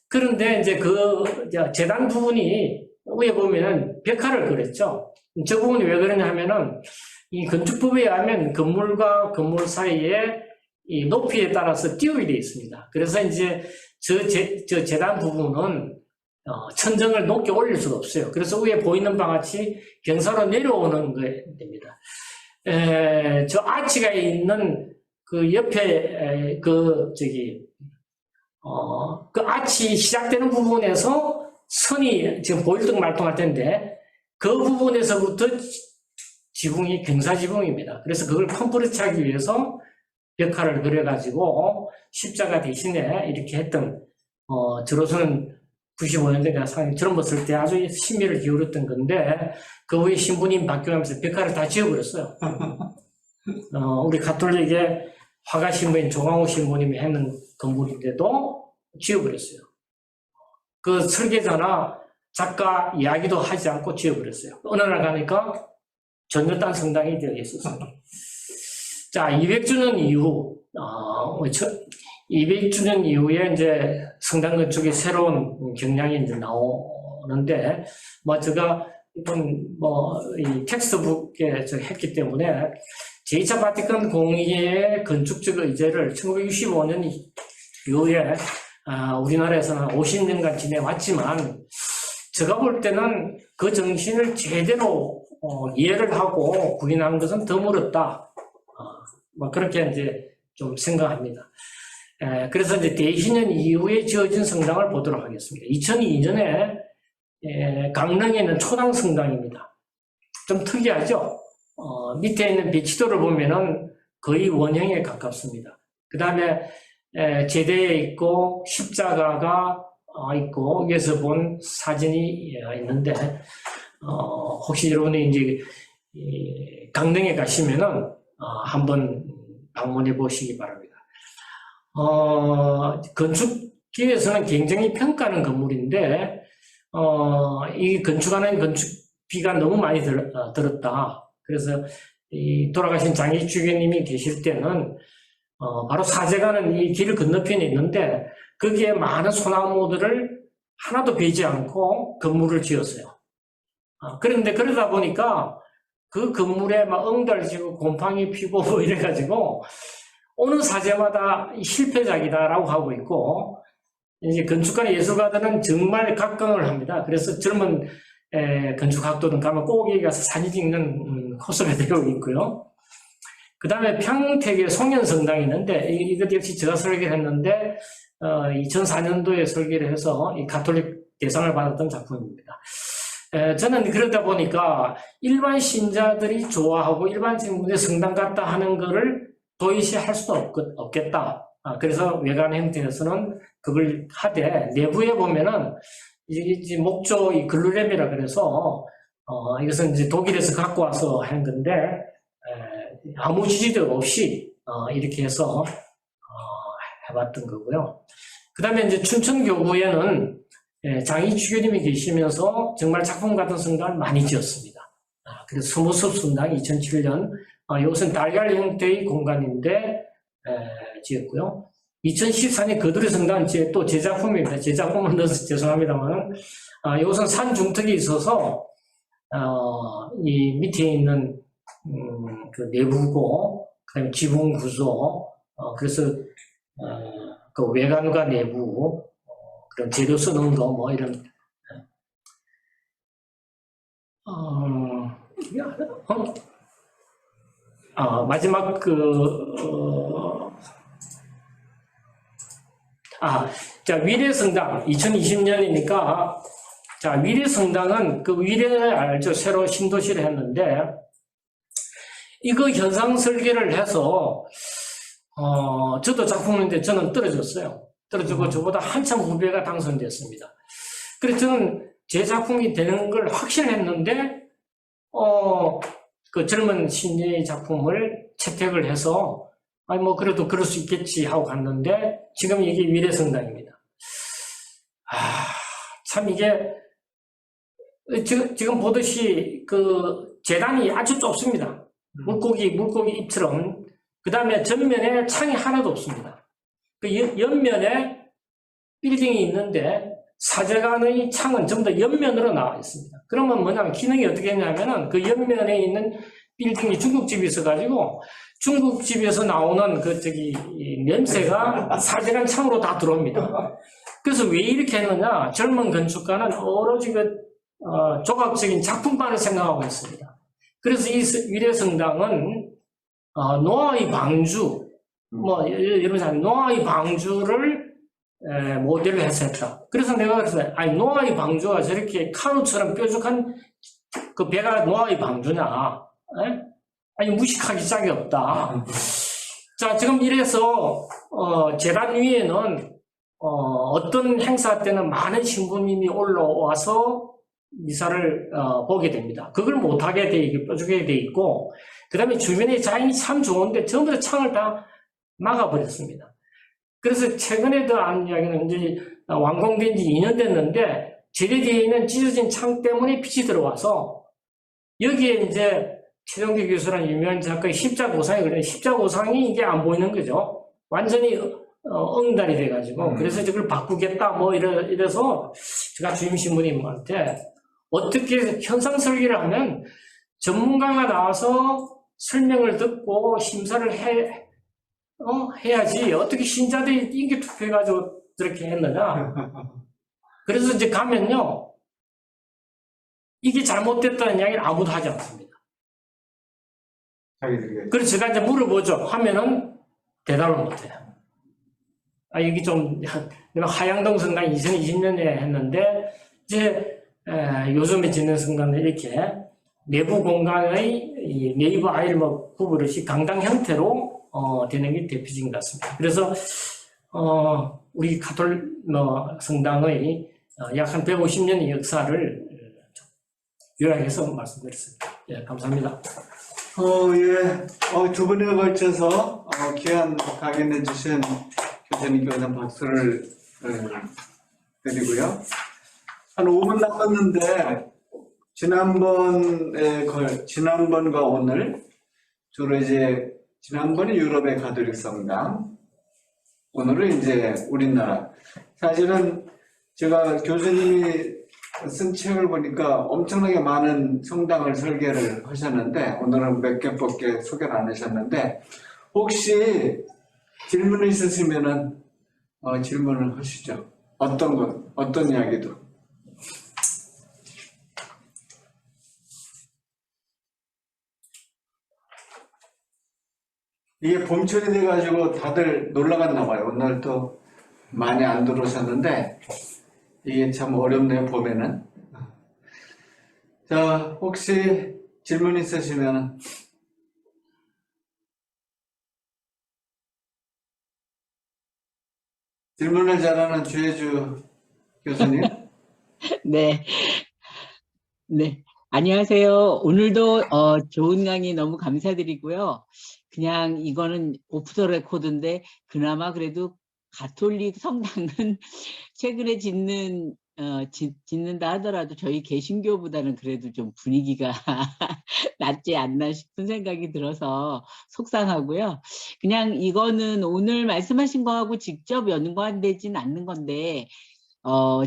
그런데 이제 그 재단 부분이 위에 보면은 벽화를 그렸죠. 저 부분이 왜 그러냐 하면은 이 건축법에 의하면 건물과 건물 사이에 이 높이에 따라서 띄우게 되어 있습니다. 그래서 이제 저 재단 부분은 천정을 높게 올릴 수가 없어요. 그래서 위에 보이는 바와 같이 경사로 내려오는 게 됩니다. 저 아치가 있는 그 옆에 그 아치 시작되는 부분에서 선이 지금 보일등 말통할 텐데 그 부분에서부터 지붕이 경사지붕입니다. 그래서 그걸 컴프레스하기 위해서 벽화를 그려가지고 십자가 대신에 이렇게 했던 저로서는 95년대가 상당히 젊었을 때 아주 심의를 기울였던 건데 그 후에 신부님 바뀌면서 벽화를 다 지워버렸어요. 우리 가톨릭의 화가 신부인 조광호 신부님이 했는 건물인데도 지워버렸어요. 그 설계자나 작가 이야기도 하지 않고 지워버렸어요. 어느 날 가니까 전혀 딴 성당이 되어 있었어요. 자, 200주년 이후, 200주년 이후에 이제 성당 건축의 새로운 경향이 이제 나오는데, 제가 이번 이 텍스트북에 했기 때문에 제2차 바티칸 공의의 건축적 의제를 1965년 이후에 우리나라에서는 50년간 지내왔지만 제가 볼 때는 그 정신을 제대로 이해를 하고 구현한 것은 드물었다. 뭐 그렇게 이제 좀 생각합니다. 그래서 이제 대희년 이후에 지어진 성당을 보도록 하겠습니다. 2002년에 강릉에 있는 초당 성당입니다. 좀 특이하죠? 밑에 있는 배치도를 보면은 거의 원형에 가깝습니다. 그 다음에 제대에 있고 십자가가 있고 여기서 본 사진이 있는데 혹시 여러분이 이제 강릉에 가시면은 한번 방문해 보시기 바랍니다. 건축계에서는 굉장히 평가하는 건물인데 이 건축하는 건축비가 너무 많이 들었다. 그래서 이 돌아가신 장희주교님이 계실 때는 바로 사제가는 이 길 건너편에 있는데 거기에 많은 소나무들을 하나도 베지 않고 건물을 지었어요. 그런데 그러다 보니까 그 건물에 막 엉달지고 곰팡이 피고 뭐 이래가지고 어느 사제마다 실패작이다라고 하고 있고 이제 건축가나 예술가들은 정말 각광을 합니다. 그래서 젊은 건축학도들 가면 꼭 여기 가서 사진 찍는 코스가 되어 있고요. 그 다음에 평택에 송년성당이 있는데 이것 역시 제가 설계를 했는데 2004년도에 설계를 해서 이 가톨릭 대상을 받았던 작품입니다. 저는 그러다 보니까 일반 신자들이 좋아하고 일반 친구들이 성당 갔다 하는 거를 도의시 할 수도 없겠다. 그래서 외관 형태에서는 그걸 하되 내부에 보면은 이게 목조 이 글루렘이라 그래서 이것은 이제 독일에서 갖고 와서 한 건데 아무 지지도 없이 이렇게 해서 해봤던 거고요. 그 다음에 이제 춘천교구에는 장희주교님이 계시면서 정말 작품 같은 성당을 많이 지었습니다. 그래서 수모섭 성당 2007년 이것은 달걀 형태의 공간인데 지었고요. 2014년 거두리 성당 또 제 작품입니다. 제 작품을 넣어서 죄송합니다만 이것은 산 중턱이 있어서 이 밑에 있는 그 내부고 그다음에 지붕 구조 그래서 그 외관과 내부 그런 재료 쓰는 거 뭐 이런 마지막 자 위례성당 2020년이니까 자 위례성당은 그 위례 알죠? 새로 신도시를 했는데 이거 현상 설계를 해서 저도 작품인데 저는 떨어졌어요. 떨어지고 저보다 한참 후배가 당선됐습니다. 그래서 저는 제 작품이 되는 걸 확신했는데 그 젊은 신예의 작품을 채택을 해서 아니 뭐 그래도 그럴 수 있겠지 하고 갔는데 지금 이게 위례성당입니다. 참 이게 지금 보듯이 그 재단이 아주 좁습니다. 물고기 입처럼. 그 다음에 전면에 창이 하나도 없습니다. 그 옆면에 빌딩이 있는데 사제관의 창은 전부 다 옆면으로 나와 있습니다. 그러면 뭐냐면 기능이 어떻게 했냐면은 그 옆면에 있는 빌딩이 중국집이 있어가지고 중국집에서 나오는 냄새가 사제관 창으로 다 들어옵니다. 그래서 왜 이렇게 했느냐? 젊은 건축가는 오로지 조각적인 작품만을 생각하고 있습니다. 그래서 이 위례성당은 노아의 방주, 노아의 방주를 모델로 해서 했다. 그래서 내가 그랬어요. 아니, 노아의 방주가 저렇게 카누처럼 뾰족한 그 배가 노아의 방주냐? 아니, 무식하기 짝이 없다. 자, 지금 이래서, 재단 위에는, 어떤 행사 때는 많은 신부님이 올라와서 미사를 보게 됩니다. 그걸 못하게 돼 있고 뾰족하게 돼 있고 그 다음에 주변에 자연이 참 좋은데 전부 다 창을 다 막아버렸습니다. 그래서 최근에 더 한 이야기는 이제 완공된 지 2년 됐는데 제대되어 있는 찢어진 창 때문에 빛이 들어와서 여기에 이제 최정기 교수라는 유명한 작가의 십자고상이 그래 십자고상이 이게 안 보이는 거죠. 완전히 엉달이 돼가지고 그래서 이걸 바꾸겠다 뭐 이래서 제가 주임 신부님한테 어떻게 현상 설계를 하면 전문가가 나와서 설명을 듣고 심사를 해야지 어떻게 신자들이 인기 투표해가지고 저렇게 했느냐. 그래서 이제 가면요, 이게 잘못됐다는 이야기를 아무도 하지 않습니다. 자기들이. 그래서 제가 이제 물어보죠. 하면은 대답을 못해요. 여기 좀 내가 하양동 성당 2020년에 했는데 이제 요즘에 짓는 성당은 이렇게 내부 공간의 이 네이버 아일머 구브릇이 강당 형태로 되는 게 대표적인 것 같습니다. 그래서 우리 가톨 성당의 약 한 150년의 역사를 요약해서 말씀드렸습니다. 예, 감사합니다. 예. 두 번에 걸쳐서 귀한 강연해 주신 교수님께 우선 박수를 드리고요. 한 5분 남았는데 지난번과 오늘 주로 이제 지난번이 유럽의 가톨릭 성당, 오늘은 이제 우리나라. 사실은 제가 교수님이 쓴 책을 보니까 엄청나게 많은 성당을 설계를 하셨는데 오늘은 몇 개밖에 소개를 안 하셨는데 혹시 질문이 있으시면은 질문을 하시죠. 어떤 이야기도. 이게 봄철이 돼가지고 다들 놀러 갔나 봐요. 오늘 또 많이 안 들어오셨는데 이게 참 어렵네요, 봄에는. 자, 혹시 질문 있으시면 질문을 잘하는 주혜주 교수님. 네. 네. 안녕하세요. 오늘도 좋은 강의 너무 감사드리고요. 그냥 이거는 오프 더 레코드인데 그나마 그래도 가톨릭 성당은 최근에 짓는다 하더라도 저희 개신교보다는 그래도 좀 분위기가 낫지 않나 싶은 생각이 들어서 속상하고요. 그냥 이거는 오늘 말씀하신 거하고 직접 연관되진 않는 건데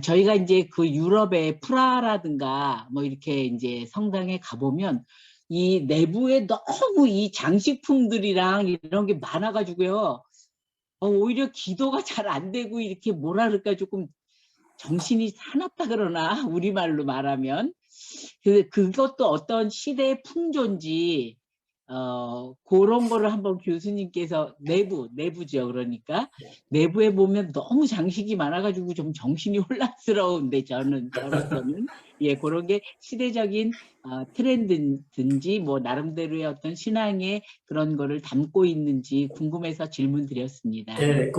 저희가 이제 그 유럽의 프라하라든가 뭐 이렇게 이제 성당에 가보면 이 내부에 너무 이 장식품들이랑 이런 게 많아가지고요. 오히려 기도가 잘 안 되고 이렇게 뭐라 그럴까 조금 정신이 사납다 그러나 우리말로 말하면 그것도 어떤 시대의 풍조인지 그런 거를 한번 교수님께서 내부죠. 그러니까 내부에 보면 너무 장식이 많아가지고 좀 정신이 혼란스러운데 저로서는 예, 그런 게 시대적인 트렌드든지 뭐 나름대로의 어떤 신앙의 그런 거를 담고 있는지 궁금해서 질문 드렸습니다. 예,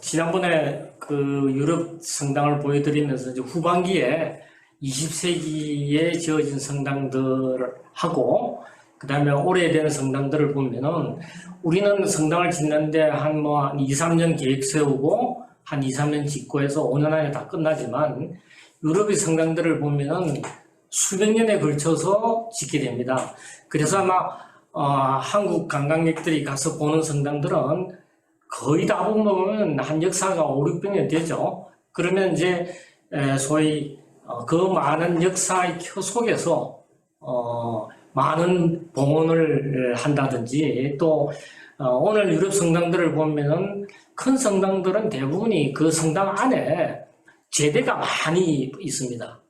지난번에 그 유럽 성당을 보여드리면서 이제 후반기에 20세기에 지어진 성당들하고 그 다음에 오래된 성당들을 보면은 우리는 성당을 짓는데 한 2, 3년 계획 세우고 한 2, 3년 짓고 해서 5년 안에 다 끝나지만 유럽의 성당들을 보면은 수백 년에 걸쳐서 짓게 됩니다. 그래서 아마 한국 관광객들이 가서 보는 성당들은 거의 다 보면 한 역사가 5, 600년 되죠. 그러면 이제 소위 그 많은 역사의 표 속에서 많은 봉헌을 한다든지 또 오늘 유럽 성당들을 보면은 큰 성당들은 대부분이 그 성당 안에 제대가 많이 있습니다.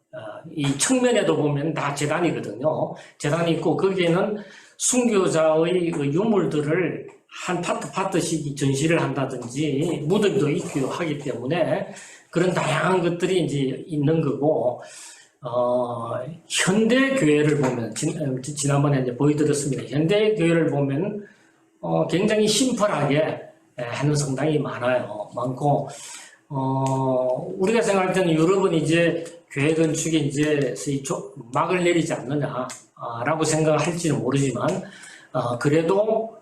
이 측면에도 보면 다 제단이거든요. 제단이 있고 거기에는 순교자의 그 유물들을 한 파트씩 전시를 한다든지 무덤도 있기도 하기 때문에 그런 다양한 것들이 이제 있는 거고 현대 교회를 보면 지난번에 이제 보여드렸습니다. 현대 교회를 보면 굉장히 심플하게 하는 성당이 많고 우리가 생각할 때는 유럽은 이제 교회 건축에 이제 막을 내리지 않느냐라고 생각할지는 모르지만 그래도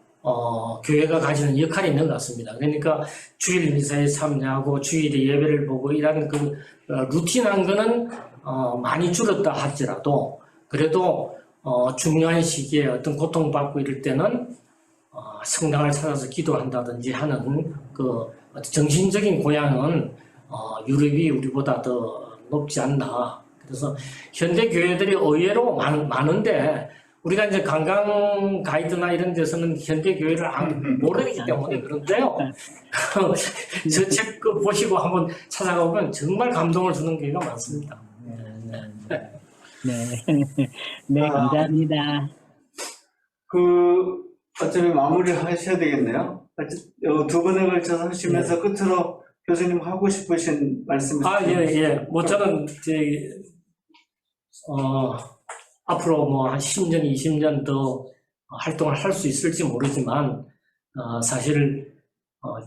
교회가 가지는 역할이 있는 것 같습니다. 그러니까 주일 미사에 참여하고 주일에 예배를 보고 이런 그 루틴한 거는 많이 줄었다 할지라도 그래도 중요한 시기에 어떤 고통받고 이럴 때는 성당을 찾아서 기도한다든지 하는 그 정신적인 고향은 유럽이 우리보다 더 높지 않나. 그래서 현대 교회들이 의외로 많은데 우리가 이제 관광 가이드나 이런 데서는 현대 교회를 모르기 때문에 그런데요. 저 책 보시고 한번 찾아가 보면 정말 감동을 주는 경우가 많습니다. 네, 네, 감사합니다. 어차피 마무리를 하셔야 되겠네요. 두 번에 걸쳐서 하시면서 끝으로 교수님 하고 싶으신 말씀 예. 뭐 저는 앞으로 뭐 한 10년, 20년 더 활동을 할 수 있을지 모르지만, 사실,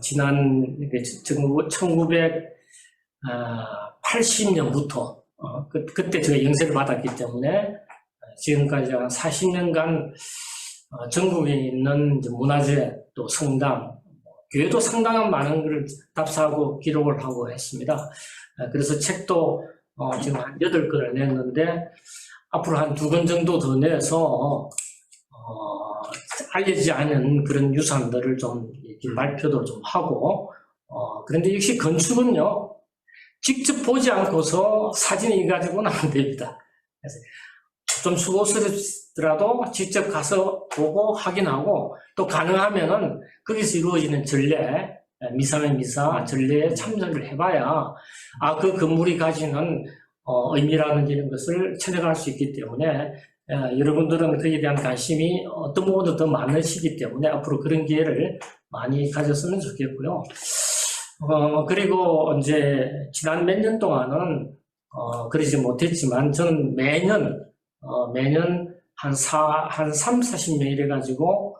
지난 1980년부터, 그때 제가 영세를 받았기 때문에, 지금까지 한 40년간 전국에 있는 이제 문화재, 또 성당, 교회도 상당한 많은 것을 답사하고 기록을 하고 했습니다. 그래서 책도 지금 한 8권을 냈는데, 앞으로 한 2권 정도 더 내서, 알려지지 않은 그런 유산들을 좀 이렇게 발표도 좀 하고, 그런데 역시 건축은요, 직접 보지 않고서 사진이 가지고는 안 됩니다. 그래서 좀 수고스럽더라도 직접 가서 보고 확인하고, 또 가능하면은 거기서 이루어지는 전례, 미사면 미사, 전례에 참석을 해봐야, 그 건물이 가지는 의미라는 이런 것을 찾아갈 수 있기 때문에, 여러분들은 거기에 대한 관심이 어떤 부분도 더 많으시기 때문에 앞으로 그런 기회를 많이 가졌으면 좋겠고요. 그리고 이제 지난 몇 년 동안은 그러지 못했지만 저는 매년 한 30-40명 이래가지고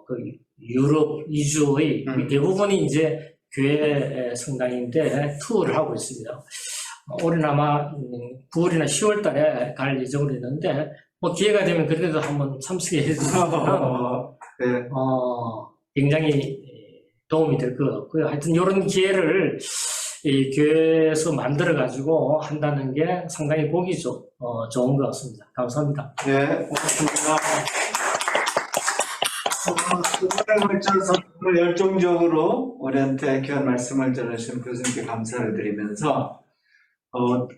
그 유럽 이주의 대부분이 이제 교회 성당인데 투어를 하고 있습니다. 올해는 아마 9월이나 10월 달에 갈 예정으로 있는데, 뭐 기회가 되면 그래도 한번 참석해 주시면, 네. 굉장히 도움이 될 것 같고요. 하여튼 이런 기회를 이 교회에서 만들어가지고 한다는 게 상당히 보기 좋은 것 같습니다. 감사합니다. 네, 고맙습니다. 수고에 걸쳐서 정말 열정적으로 우리한테 귀한 말씀을 전해주신 교수님께 감사를 드리면서,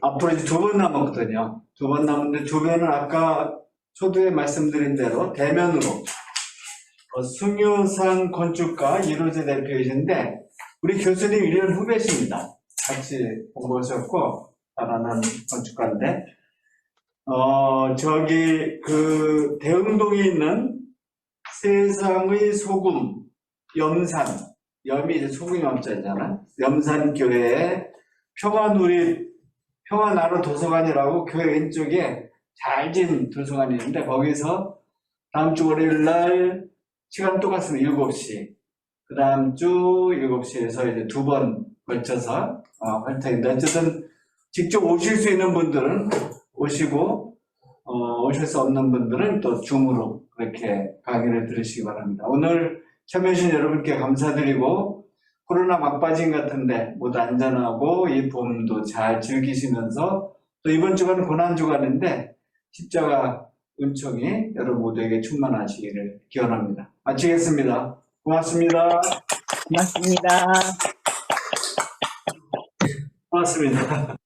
앞으로 이제 2번 남았거든요. 2번 남았는데, 2번은 아까 초두에 말씀드린 대로 대면으로, 숭유산 건축가 이로재 대표이신데, 우리 교수님 1년 후배십니다. 같이 공부하셨고, 잘하는 건축가인데, 대흥동에 있는 세상의 소금, 염산, 염이 이제 소금이 염자잖아. 염산교회에 평화나루 도서관이라고 교회 왼쪽에 잘 지은 도서관이 있는데 거기서 다음 주 월요일 날 시간 똑같습니다. 7시. 그 다음 주 7시에서 이제 2번 걸쳐서 활동인데 어쨌든 직접 오실 수 있는 분들은 오시고 오실 수 없는 분들은 또 줌으로 그렇게 강의를 들으시기 바랍니다. 오늘 참여해주신 여러분께 감사드리고 코로나 막바진 같은데 모두 안전하고 이 봄도 잘 즐기시면서 또 이번 주간은 고난주간인데 십자가 은총이 여러분 모두에게 충만하시기를 기원합니다. 마치겠습니다. 고맙습니다. 고맙습니다. 고맙습니다.